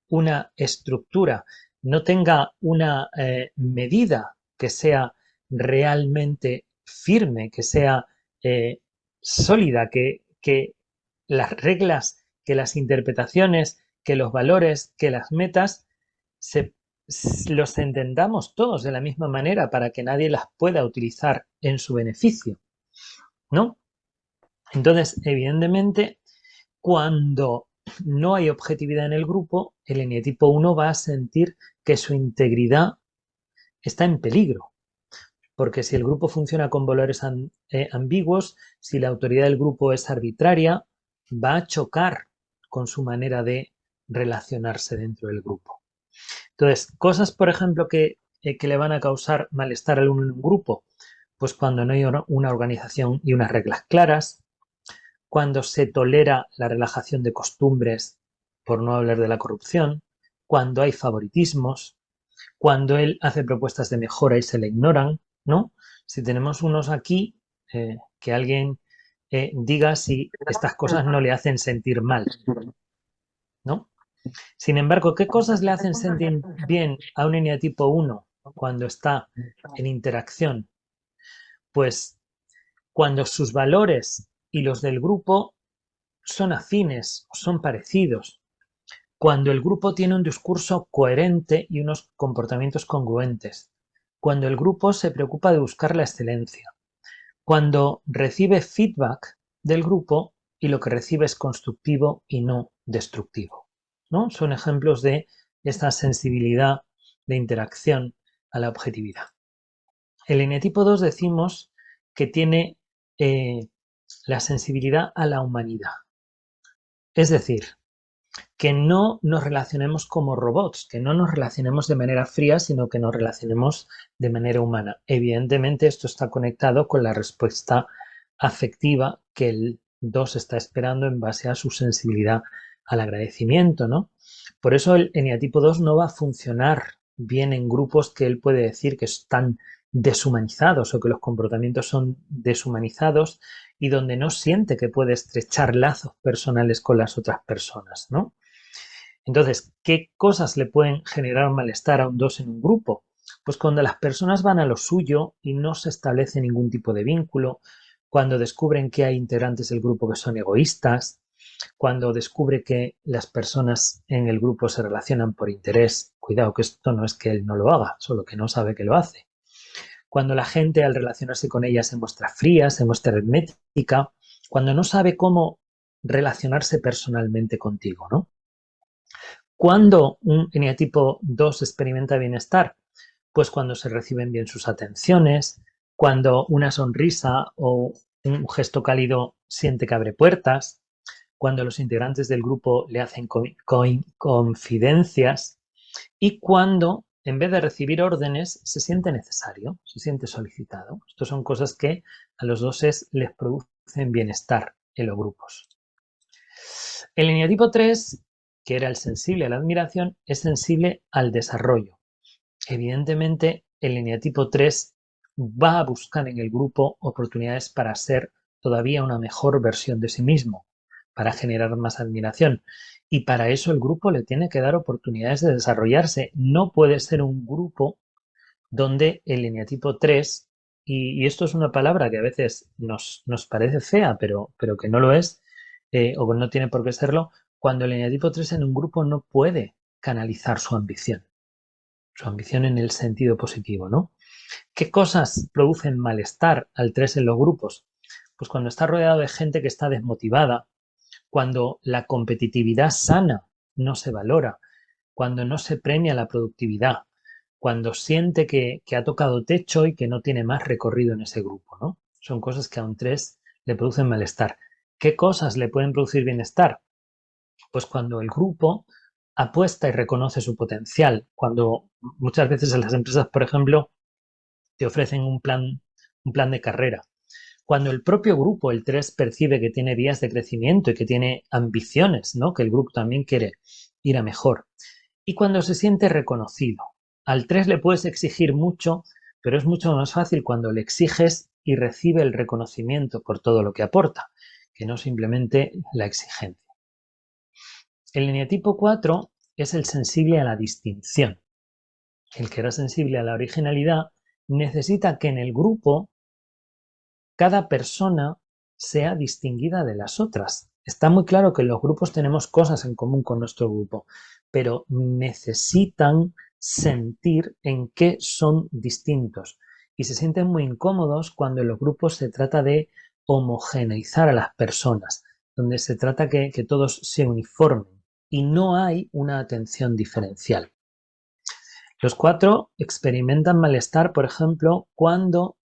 una estructura, no tenga una medida que sea realmente firme, que sea sólida, que las reglas, que las interpretaciones, que los valores, que las metas, se, los entendamos todos de la misma manera para que nadie las pueda utilizar en su beneficio, ¿no? Entonces, evidentemente, cuando no hay objetividad en el grupo, el eneatipo 1 va a sentir que su integridad está en peligro. Porque si el grupo funciona con valores ambiguos, si la autoridad del grupo es arbitraria, va a chocar con su manera de relacionarse dentro del grupo. Entonces, cosas, por ejemplo, que le van a causar malestar al uno en un grupo, pues cuando no hay una organización y unas reglas claras, cuando se tolera la relajación de costumbres, por no hablar de la corrupción, cuando hay favoritismos, cuando él hace propuestas de mejora y se le ignoran, ¿no? Si tenemos unos aquí, que alguien diga si estas cosas no le hacen sentir mal, ¿no? Sin embargo, ¿qué cosas le hacen sentir bien a un eneatipo 1 cuando está en interacción? Pues cuando sus valores y los del grupo son afines, son parecidos, cuando el grupo tiene un discurso coherente y unos comportamientos congruentes, cuando el grupo se preocupa de buscar la excelencia, cuando recibe feedback del grupo y lo que recibe es constructivo y no destructivo, ¿no? Son ejemplos de esta sensibilidad de interacción a la objetividad. El eneatipo 2 decimos que tiene la sensibilidad a la humanidad. Es decir, que no nos relacionemos como robots, que no nos relacionemos de manera fría, sino que nos relacionemos de manera humana. Evidentemente, esto está conectado con la respuesta afectiva que el 2 está esperando en base a su sensibilidad al agradecimiento, ¿no? Por eso el eneatipo 2 no va a funcionar bien en grupos que él puede decir que están deshumanizados o que los comportamientos son deshumanizados y donde no siente que puede estrechar lazos personales con las otras personas, ¿no? Entonces, ¿qué cosas le pueden generar malestar a un 2 en un grupo? Pues cuando las personas van a lo suyo y no se establece ningún tipo de vínculo, cuando descubren que hay integrantes del grupo que son egoístas, cuando descubre que las personas en el grupo se relacionan por interés, cuidado que esto no es que él no lo haga, solo que no sabe que lo hace. Cuando la gente al relacionarse con ella se muestra fría, se muestra hermética, cuando no sabe cómo relacionarse personalmente contigo, ¿no? ¿Cuándo un eneatipo 2 experimenta bienestar? Pues cuando se reciben bien sus atenciones, cuando una sonrisa o un gesto cálido siente que abre puertas, cuando los integrantes del grupo le hacen confidencias y cuando, en vez de recibir órdenes, se siente necesario, se siente solicitado. Estas son cosas que a los doses les producen bienestar en los grupos. El eneatipo 3, que era el sensible a la admiración, es sensible al desarrollo. Evidentemente, el eneatipo 3 va a buscar en el grupo oportunidades para ser todavía una mejor versión de sí mismo, para generar más admiración. Y para eso el grupo le tiene que dar oportunidades de desarrollarse. No puede ser un grupo donde el eneatipo 3, y esto es una palabra que a veces nos parece fea, pero que no lo es, o no tiene por qué serlo, cuando el eneatipo 3 en un grupo no puede canalizar su ambición en el sentido positivo, ¿no? ¿Qué cosas producen malestar al 3 en los grupos? Pues cuando está rodeado de gente que está desmotivada, cuando la competitividad sana no se valora, cuando no se premia la productividad, cuando siente que ha tocado techo y que no tiene más recorrido en ese grupo, ¿no? Son cosas que a un 3 le producen malestar. ¿Qué cosas le pueden producir bienestar? Pues cuando el grupo apuesta y reconoce su potencial, cuando muchas veces en las empresas, por ejemplo, te ofrecen un plan de carrera, Cuando el propio grupo, el 3, percibe que tiene vías de crecimiento y que tiene ambiciones, ¿no? Que el grupo también quiere ir a mejor. Y cuando se siente reconocido. Al 3 le puedes exigir mucho, pero es mucho más fácil cuando le exiges y recibe el reconocimiento por todo lo que aporta, que no simplemente la exigencia. El eneatipo 4 es el sensible a la distinción. El que era sensible a la originalidad necesita que en el grupo cada persona sea distinguida de las otras. Está muy claro que en los grupos tenemos cosas en común con nuestro grupo, pero necesitan sentir en qué son distintos y se sienten muy incómodos cuando en los grupos se trata de homogeneizar a las personas, donde se trata que todos se uniformen y no hay una atención diferencial. Los 4 experimentan malestar, por ejemplo, cuando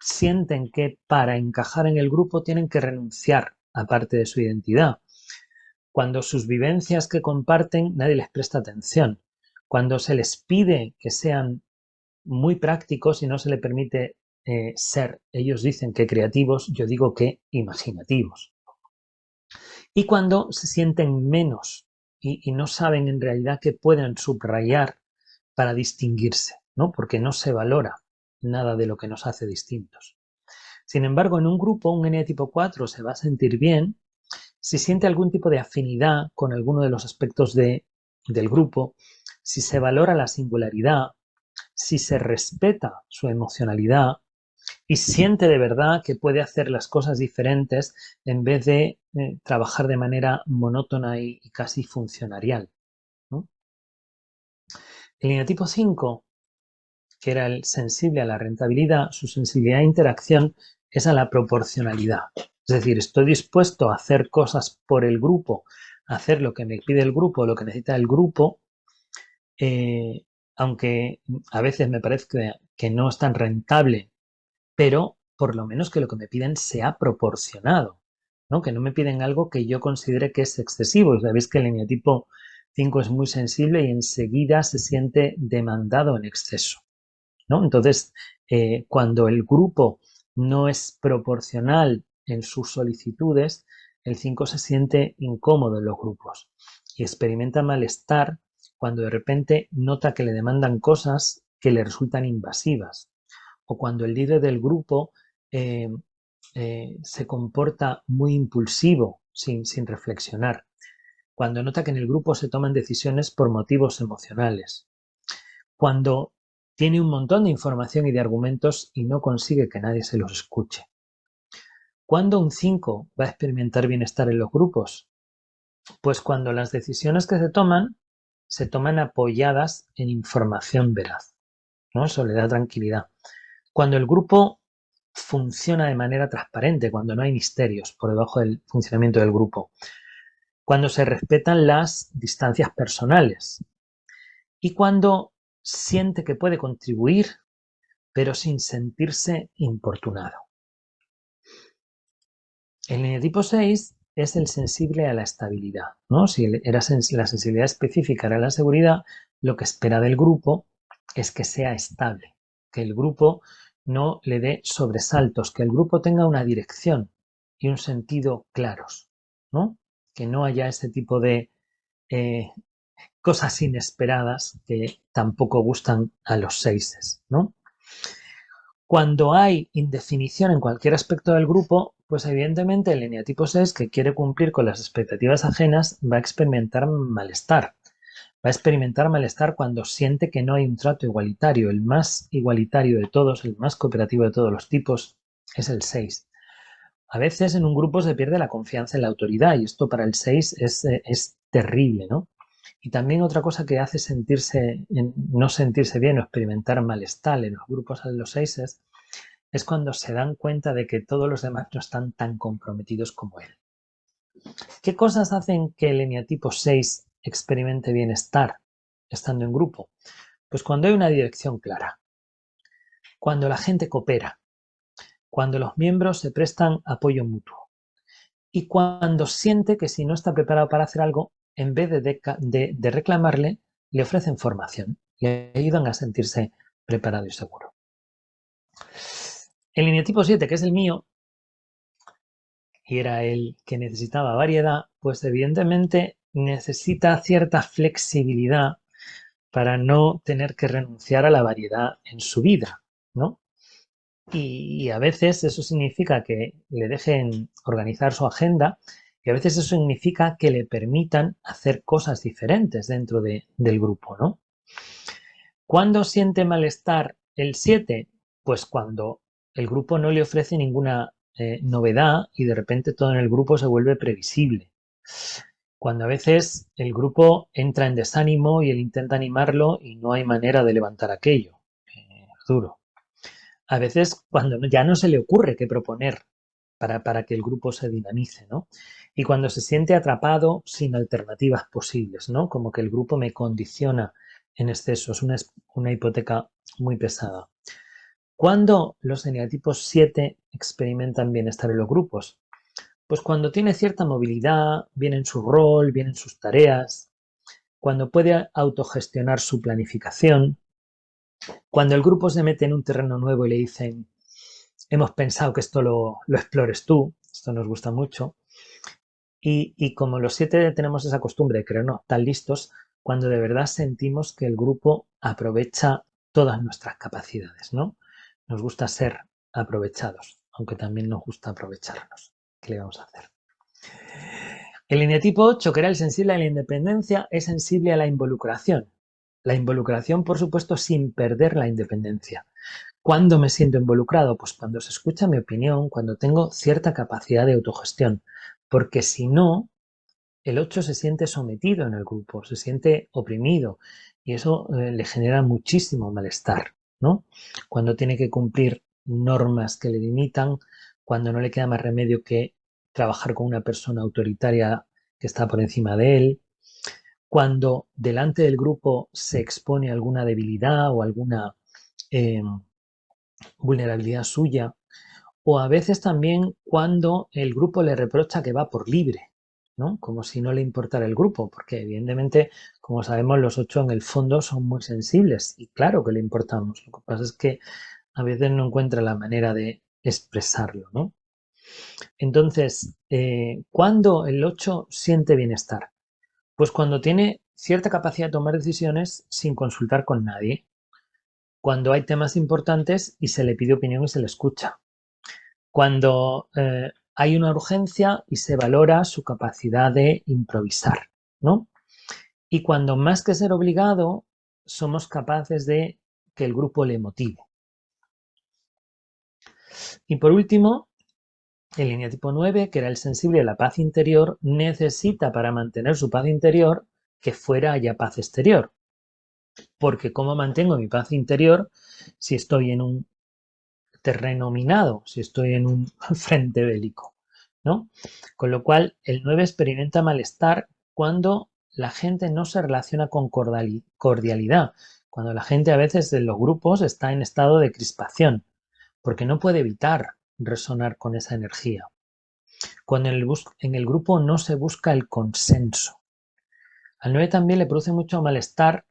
sienten que para encajar en el grupo tienen que renunciar a parte de su identidad. Cuando sus vivencias que comparten nadie les presta atención. Cuando se les pide que sean muy prácticos y no se les permite ser, ellos dicen que creativos, yo digo que imaginativos. Y cuando se sienten menos y no saben en realidad qué pueden subrayar para distinguirse, ¿no? Porque no se valora nada de lo que nos hace distintos. Sin embargo, en un grupo, un eneatipo 4 se va a sentir bien si siente algún tipo de afinidad con alguno de los aspectos del grupo, si se valora la singularidad, si se respeta su emocionalidad y siente de verdad que puede hacer las cosas diferentes en vez de trabajar de manera monótona y casi funcionarial, ¿no? El eneatipo 5, que era el sensible a la rentabilidad, su sensibilidad a interacción es a la proporcionalidad. Es decir, estoy dispuesto a hacer cosas por el grupo, a hacer lo que me pide el grupo, lo que necesita el grupo, aunque a veces me parece que no es tan rentable, pero por lo menos que lo que me piden sea proporcionado, ¿no? Que no me piden algo que yo considere que es excesivo. Sabéis que el eneatipo 5 es muy sensible y enseguida se siente demandado en exceso, ¿no? Entonces, cuando el grupo no es proporcional en sus solicitudes, el 5 se siente incómodo en los grupos y experimenta malestar cuando de repente nota que le demandan cosas que le resultan invasivas o cuando el líder del grupo se comporta muy impulsivo sin reflexionar, cuando nota que en el grupo se toman decisiones por motivos emocionales, cuando tiene un montón de información y de argumentos y no consigue que nadie se los escuche. ¿Cuándo un 5 va a experimentar bienestar en los grupos? Pues cuando las decisiones que se toman apoyadas en información veraz, ¿no? Eso le da tranquilidad. Cuando el grupo funciona de manera transparente, cuando no hay misterios por debajo del funcionamiento del grupo, cuando se respetan las distancias personales y cuando siente que puede contribuir pero sin sentirse importunado. El eneatipo 6 es el sensible a la estabilidad, ¿no? Si la sensibilidad específica era la seguridad, lo que espera del grupo es que sea estable, que el grupo no le dé sobresaltos, que el grupo tenga una dirección y un sentido claros, ¿no? Que no haya ese tipo de cosas inesperadas que tampoco gustan a los 6, ¿no? Cuando hay indefinición en cualquier aspecto del grupo, pues evidentemente el eneatipo 6, que quiere cumplir con las expectativas ajenas, va a experimentar malestar. Va a experimentar malestar cuando siente que no hay un trato igualitario. El más igualitario de todos, el más cooperativo de todos los tipos, es el 6. A veces en un grupo se pierde la confianza en la autoridad y esto para el 6 es terrible, ¿no? Y también otra cosa que hace no sentirse bien o experimentar malestar en los grupos de los 6 es cuando se dan cuenta de que todos los demás no están tan comprometidos como él. ¿Qué cosas hacen que el eneatipo 6 experimente bienestar estando en grupo? Pues cuando hay una dirección clara, cuando la gente coopera, cuando los miembros se prestan apoyo mutuo y cuando siente que si no está preparado para hacer algo, en vez de reclamarle, le ofrecen formación, le ayudan a sentirse preparado y seguro. El eneatipo 7, que es el mío, y era el que necesitaba variedad, pues evidentemente necesita cierta flexibilidad para no tener que renunciar a la variedad en su vida, ¿no? Y a veces eso significa que le dejen organizar su agenda y a veces eso significa que le permitan hacer cosas diferentes dentro del grupo, ¿no? ¿Cuándo siente malestar el 7? Pues cuando el grupo no le ofrece ninguna novedad y de repente todo en el grupo se vuelve previsible. Cuando a veces el grupo entra en desánimo y él intenta animarlo y no hay manera de levantar aquello. Es duro. A veces cuando ya no se le ocurre qué proponer para que el grupo se dinamice, ¿no? Y cuando se siente atrapado sin alternativas posibles, ¿no? Como que el grupo me condiciona en exceso, es una hipoteca muy pesada. ¿Cuándo los eneatipos 7 experimentan bienestar en los grupos? Pues cuando tiene cierta movilidad, viene en su rol, viene en sus tareas, cuando puede autogestionar su planificación, cuando el grupo se mete en un terreno nuevo y le dicen, hemos pensado que esto lo explores tú, esto nos gusta mucho, y como los 7 tenemos esa costumbre de creernos tan listos, cuando de verdad sentimos que el grupo aprovecha todas nuestras capacidades, ¿no? Nos gusta ser aprovechados, aunque también nos gusta aprovecharnos. ¿Qué le vamos a hacer? El eneatipo 8, que era el sensible a la independencia, es sensible a la involucración. La involucración, por supuesto, sin perder la independencia. ¿Cuándo me siento involucrado? Pues cuando se escucha mi opinión, cuando tengo cierta capacidad de autogestión. Porque si no, el 8 se siente sometido en el grupo, se siente oprimido y eso le genera muchísimo malestar, ¿no? Cuando tiene que cumplir normas que le limitan, cuando no le queda más remedio que trabajar con una persona autoritaria que está por encima de él, cuando delante del grupo se expone alguna debilidad o alguna eh, vulnerabilidad suya, o a veces también cuando el grupo le reprocha que va por libre, ¿no? Como si no le importara el grupo, porque evidentemente, como sabemos, los 8 en el fondo son muy sensibles y claro que le importamos. Lo que pasa es que a veces no encuentra la manera de expresarlo, ¿no? Entonces, ¿cuándo el 8 siente bienestar? Pues cuando tiene cierta capacidad de tomar decisiones sin consultar con nadie, cuando hay temas importantes y se le pide opinión y se le escucha, cuando hay una urgencia y se valora su capacidad de improvisar, ¿no? Y cuando más que ser obligado, somos capaces de que el grupo le motive. Y por último, el eneatipo 9, que era el sensible a la paz interior, necesita para mantener su paz interior que fuera haya paz exterior. Porque ¿cómo mantengo mi paz interior si estoy en un terreno minado, si estoy en un frente bélico, ¿no? Con lo cual, el 9 experimenta malestar cuando la gente no se relaciona con cordialidad, cuando la gente a veces en los grupos está en estado de crispación, porque no puede evitar resonar con esa energía. Cuando en el grupo no se busca el consenso. Al 9 también le produce mucho malestar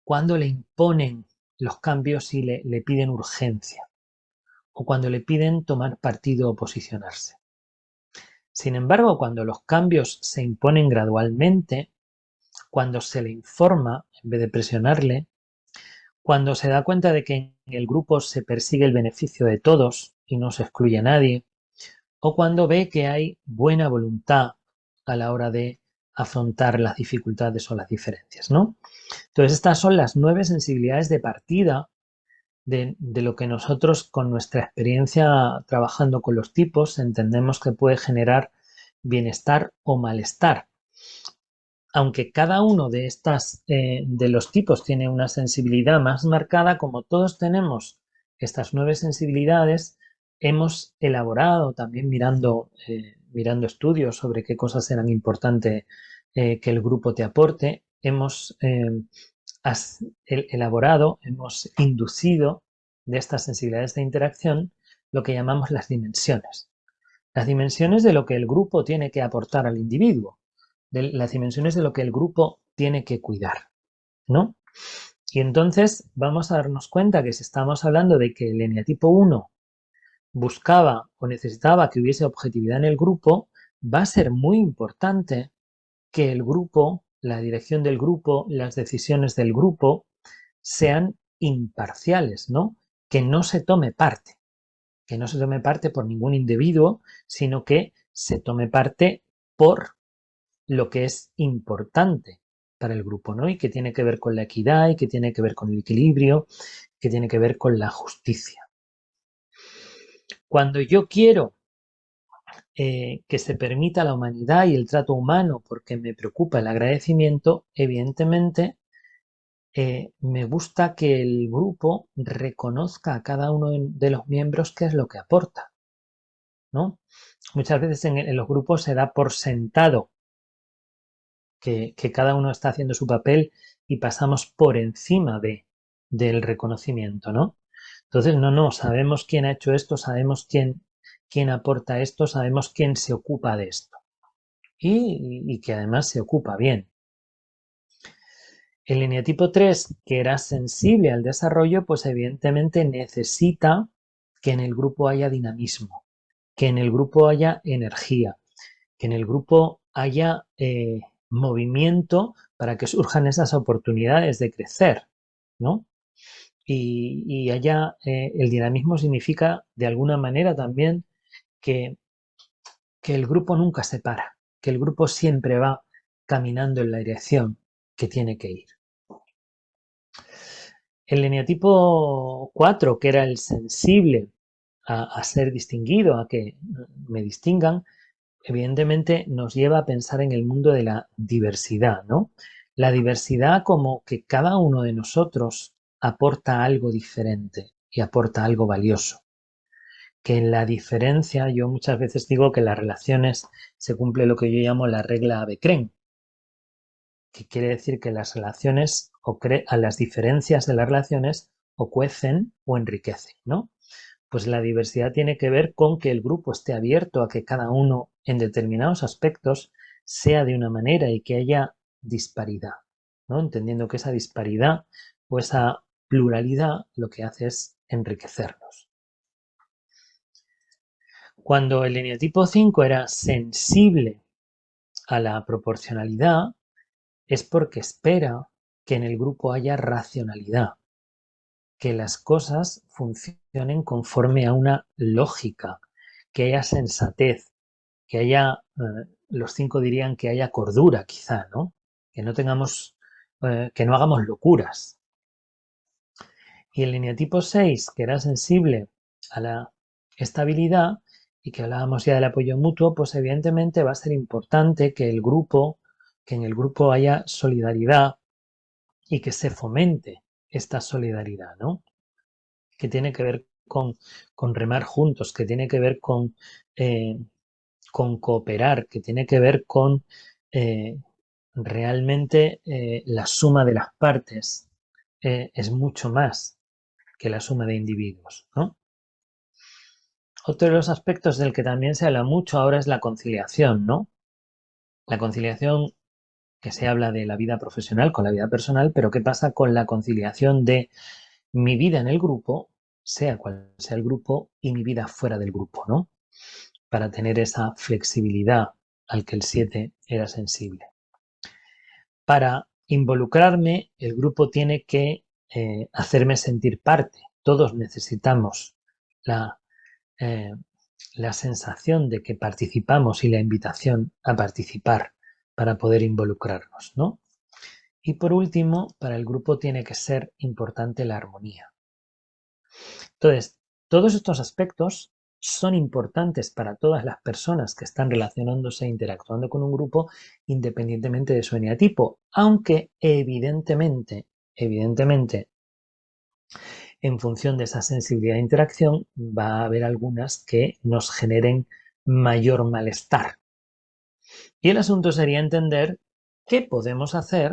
cuando le imponen los cambios y le piden urgencia, o cuando le piden tomar partido o posicionarse. Sin embargo, cuando los cambios se imponen gradualmente, cuando se le informa en vez de presionarle, cuando se da cuenta de que en el grupo se persigue el beneficio de todos y no se excluye a nadie, o cuando ve que hay buena voluntad a la hora de afrontar las dificultades o las diferencias, ¿no? Entonces, estas son las 9 sensibilidades de partida de lo que nosotros con nuestra experiencia trabajando con los tipos entendemos que puede generar bienestar o malestar. Aunque cada uno de de los tipos tiene una sensibilidad más marcada, como todos tenemos estas 9 sensibilidades, hemos elaborado también mirando estudios sobre qué cosas eran importantes que el grupo te aporte, hemos elaborado, hemos inducido de estas sensibilidades de interacción lo que llamamos las dimensiones. Las dimensiones de lo que el grupo tiene que aportar al individuo, de las dimensiones de lo que el grupo tiene que cuidar, ¿no? Y entonces vamos a darnos cuenta que si estamos hablando de que el eneatipo 1 buscaba o necesitaba que hubiese objetividad en el grupo, va a ser muy importante que el grupo, la dirección del grupo, las decisiones del grupo sean imparciales, ¿no? Que no se tome parte, que no se tome parte por ningún individuo, sino que se tome parte por lo que es importante para el grupo, ¿no? Y que tiene que ver con la equidad y que tiene que ver con el equilibrio, que tiene que ver con la justicia. Cuando yo quiero que se permita la humanidad y el trato humano porque me preocupa el agradecimiento, evidentemente me gusta que el grupo reconozca a cada uno de los miembros qué es lo que aporta, ¿no? Muchas veces en los grupos se da por sentado que cada uno está haciendo su papel y pasamos por encima del reconocimiento, ¿no? Entonces, no, sabemos quién ha hecho esto, sabemos quién aporta esto, sabemos quién se ocupa de esto y que además se ocupa bien. El eneatipo 3, que era sensible al desarrollo, pues evidentemente necesita que en el grupo haya dinamismo, que en el grupo haya energía, que en el grupo haya movimiento para que surjan esas oportunidades de crecer, ¿no? Y haya, el dinamismo significa de alguna manera también que, que el grupo nunca se para, que el grupo siempre va caminando en la dirección que tiene que ir. El eneatipo 4, que era el sensible a ser distinguido, a que me distingan, evidentemente nos lleva a pensar en el mundo de la diversidad, ¿no? La diversidad como que cada uno de nosotros aporta algo diferente y aporta algo valioso. Que en la diferencia, yo muchas veces digo que en las relaciones se cumple lo que yo llamo la regla Becren, que quiere decir que las relaciones a las diferencias de las relaciones o cuecen o enriquecen, ¿no? Pues la diversidad tiene que ver con que el grupo esté abierto a que cada uno en determinados aspectos sea de una manera y que haya disparidad, ¿no? Entendiendo que esa disparidad o esa pluralidad lo que hace es enriquecernos. Cuando el eneatipo 5 era sensible a la proporcionalidad, es porque espera que en el grupo haya racionalidad, que las cosas funcionen conforme a una lógica, que haya sensatez, que haya, los 5 dirían que haya cordura quizá, ¿no? Que no tengamos, que no hagamos locuras. Y el eneatipo 6, que era sensible a la estabilidad y que hablábamos ya del apoyo mutuo, pues evidentemente va a ser importante que en el grupo haya solidaridad y que se fomente esta solidaridad, ¿no? Que tiene que ver con remar juntos, que tiene que ver con cooperar, que tiene que ver con realmente la suma de las partes es mucho más que la suma de individuos, ¿no? Otro de los aspectos del que también se habla mucho ahora es la conciliación, ¿no? La conciliación que se habla de la vida profesional con la vida personal, pero ¿qué pasa con la conciliación de mi vida en el grupo, sea cual sea el grupo, y mi vida fuera del grupo, ¿no? Para tener esa flexibilidad al que el 7 era sensible. Para involucrarme, el grupo tiene que hacerme sentir parte. Todos necesitamos la, eh, la sensación de que participamos y la invitación a participar para poder involucrarnos, ¿no? Y por último, para el grupo tiene que ser importante la armonía. Entonces, todos estos aspectos son importantes para todas las personas que están relacionándose e interactuando con un grupo independientemente de su eneatipo, aunque evidentemente, en función de esa sensibilidad de interacción, va a haber algunas que nos generen mayor malestar. Y el asunto sería entender qué podemos hacer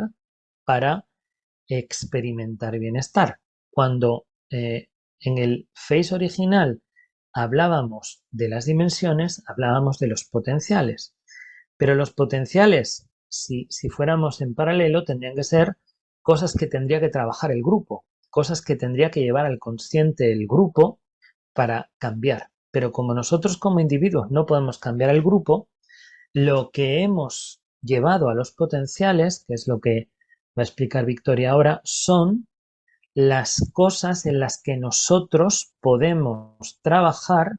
para experimentar bienestar. Cuando en el Face original hablábamos de las dimensiones, hablábamos de los potenciales. Pero los potenciales, si fuéramos en paralelo, tendrían que ser cosas que tendría que trabajar el grupo, cosas que tendría que llevar al consciente el grupo para cambiar. pero como nosotros como individuos no podemos cambiar el grupo, lo que hemos llevado a los potenciales, que es lo que va a explicar Victoria ahora, son las cosas en las que nosotros podemos trabajar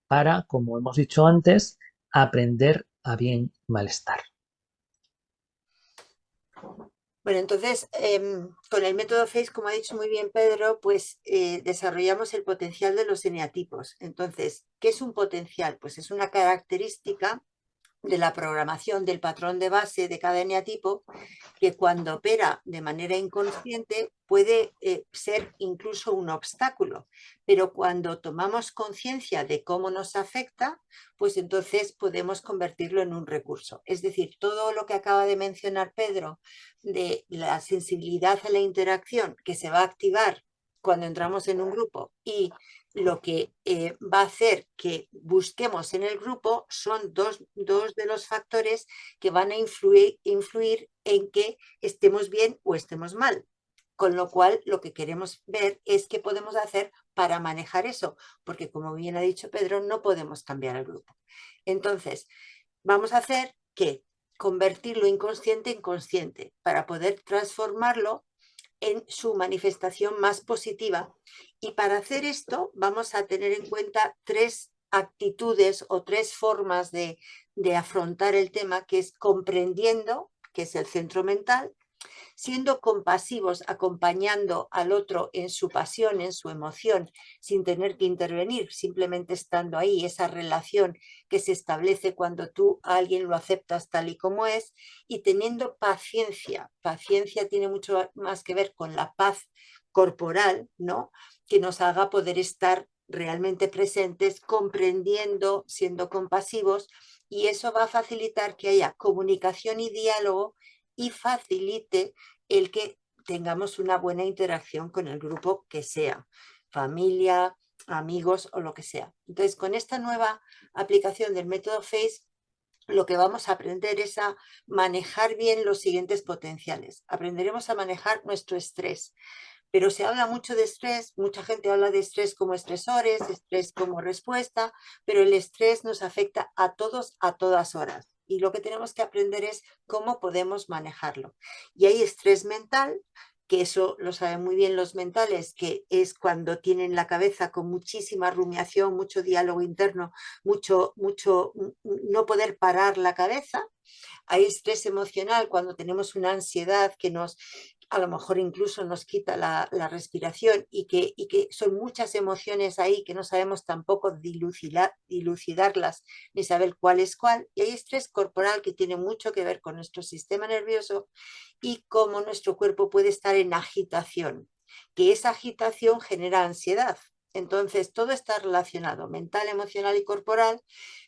para, como hemos dicho antes, aprender a bien malestar.
Bueno, entonces, con el método FACE, como ha dicho muy bien Pedro, pues desarrollamos el potencial de los eneatipos. Entonces, ¿qué es un potencial? Pues es una característica de la programación del patrón de base de cada eneatipo que cuando opera de manera inconsciente puede ser incluso un obstáculo, pero cuando tomamos conciencia de cómo nos afecta, pues entonces podemos convertirlo en un recurso. Es decir, todo lo que acaba de mencionar Pedro de la sensibilidad a la interacción que se va a activar cuando entramos en un grupo y lo que va a hacer que busquemos en el grupo son dos de los factores que van a influir en que estemos bien o estemos mal. Con lo cual, lo que queremos ver es qué podemos hacer para manejar eso, porque como bien ha dicho Pedro, no podemos cambiar el grupo. Entonces, vamos a hacer que convertir lo inconsciente en consciente para poder transformarlo en su manifestación más positiva. Y para hacer esto vamos a tener en cuenta tres actitudes o tres formas de afrontar el tema, que es comprendiendo, que es el centro mental, siendo compasivos, acompañando al otro en su pasión, en su emoción, sin tener que intervenir, simplemente estando ahí, esa relación que se establece cuando tú a alguien lo aceptas tal y como es, y teniendo paciencia. Paciencia tiene mucho más que ver con la paz corporal, ¿no? Que nos haga poder estar realmente presentes, comprendiendo, siendo compasivos, y eso va a facilitar que haya comunicación y diálogo y facilite el que tengamos una buena interacción con el grupo que sea, familia, amigos o lo que sea. Entonces, con esta nueva aplicación del método FACE, lo que vamos a aprender es a manejar bien los siguientes potenciales. Aprenderemos a manejar nuestro estrés, pero se habla mucho de estrés, mucha gente habla de estrés como estresores, estrés como respuesta, pero el estrés nos afecta a todos a todas horas. Y lo que tenemos que aprender es cómo podemos manejarlo. Y hay estrés mental, que eso lo saben muy bien los mentales, que es cuando tienen la cabeza con muchísima rumiación, mucho diálogo interno, mucho no poder parar la cabeza. Hay estrés emocional cuando tenemos una ansiedad que nos, a lo mejor incluso nos quita la respiración y que son muchas emociones ahí que no sabemos tampoco dilucidarlas ni saber cuál es cuál. Y hay estrés corporal que tiene mucho que ver con nuestro sistema nervioso y cómo nuestro cuerpo puede estar en agitación, que esa agitación genera ansiedad. Entonces, todo está relacionado, mental, emocional y corporal,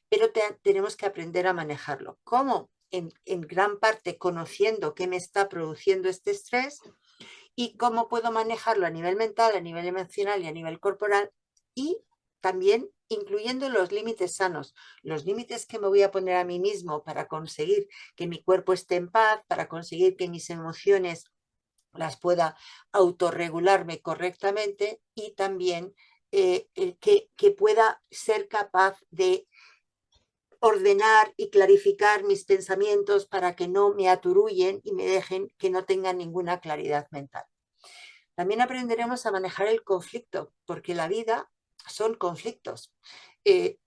pero tenemos que aprender a manejarlo. ¿Cómo? En gran parte conociendo qué me está produciendo este estrés y cómo puedo manejarlo a nivel mental, a nivel emocional y a nivel corporal, y también incluyendo los límites sanos, los límites que me voy a poner a mí mismo para conseguir que mi cuerpo esté en paz, para conseguir que mis emociones las pueda autorregularme correctamente y también que pueda ser capaz de ordenar y clarificar mis pensamientos para que no me aturullen y me dejen que no tengan ninguna claridad mental. También aprenderemos a manejar el conflicto, porque la vida son conflictos,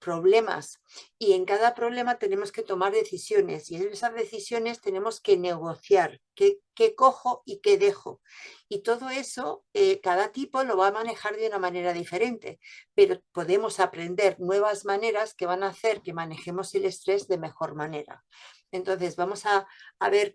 problemas, y en cada problema tenemos que tomar decisiones, y en esas decisiones tenemos que negociar qué cojo y qué dejo. Y todo eso, cada tipo lo va a manejar de una manera diferente, pero podemos aprender nuevas maneras que van a hacer que manejemos el estrés de mejor manera. Entonces vamos a ver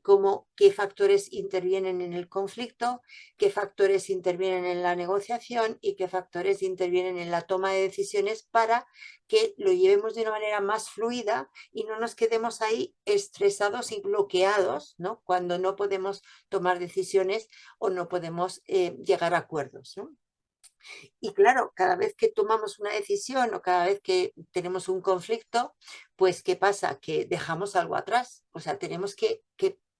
qué factores intervienen en el conflicto, qué factores intervienen en la negociación y qué factores intervienen en la toma de decisiones para que lo llevemos de una manera más fluida y no nos quedemos ahí estresados y bloqueados, ¿no? Cuando no podemos tomar decisiones o no podemos llegar a acuerdos, ¿no? Y claro, cada vez que tomamos una decisión o cada vez que tenemos un conflicto, pues ¿qué pasa? Que dejamos algo atrás. O sea, tenemos que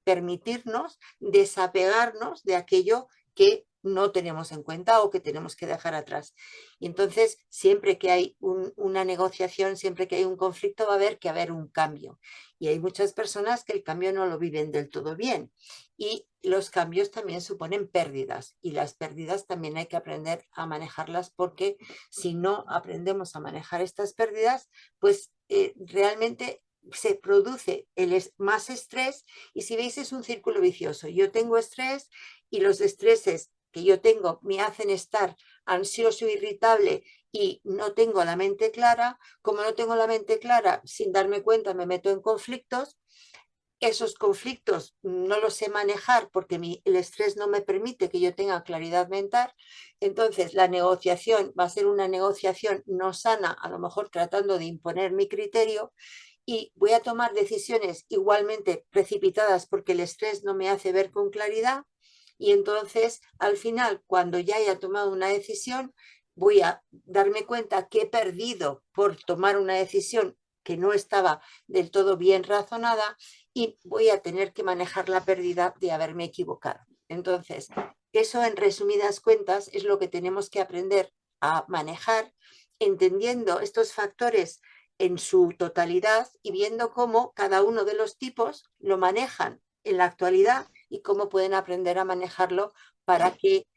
permitirnos desapegarnos de aquello que no tenemos en cuenta o que tenemos que dejar atrás. Y entonces, siempre que hay una negociación, siempre que hay un conflicto, va a haber un cambio. Y hay muchas personas que el cambio no lo viven del todo bien. Y los cambios también suponen pérdidas. Y las pérdidas también hay que aprender a manejarlas, porque si no aprendemos a manejar estas pérdidas, pues realmente se produce más estrés, y si veis es un círculo vicioso. Yo tengo estrés y los estreses que yo tengo me hacen estar ansioso, irritable y no tengo la mente clara. Como no tengo la mente clara, sin darme cuenta me meto en conflictos. Esos conflictos no los sé manejar porque el estrés no me permite que yo tenga claridad mental. Entonces la negociación va a ser una negociación no sana, a lo mejor tratando de imponer mi criterio, y voy a tomar decisiones igualmente precipitadas porque el estrés no me hace ver con claridad. Y entonces, al final, cuando ya haya tomado una decisión, voy a darme cuenta que he perdido por tomar una decisión que no estaba del todo bien razonada, y voy a tener que manejar la pérdida de haberme equivocado. Entonces, eso en resumidas cuentas es lo que tenemos que aprender a manejar, entendiendo estos factores en su totalidad y viendo cómo cada uno de los tipos lo manejan en la actualidad y cómo pueden aprender a manejarlo para que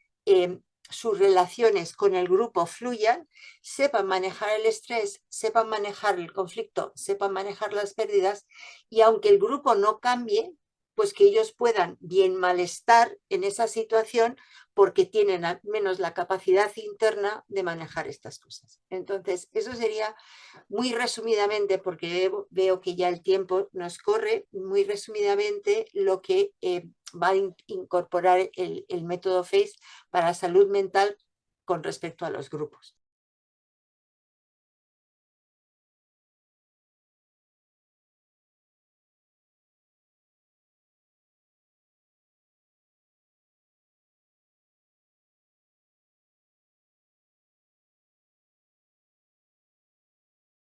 sus relaciones con el grupo fluyan, sepan manejar el estrés, sepan manejar el conflicto, sepan manejar las pérdidas, y aunque el grupo no cambie, pues que ellos puedan bien malestar en esa situación porque tienen al menos la capacidad interna de manejar estas cosas. Entonces, eso sería muy resumidamente, porque veo que ya el tiempo nos corre, muy resumidamente lo que va a incorporar el método FACE para salud mental con respecto a los grupos.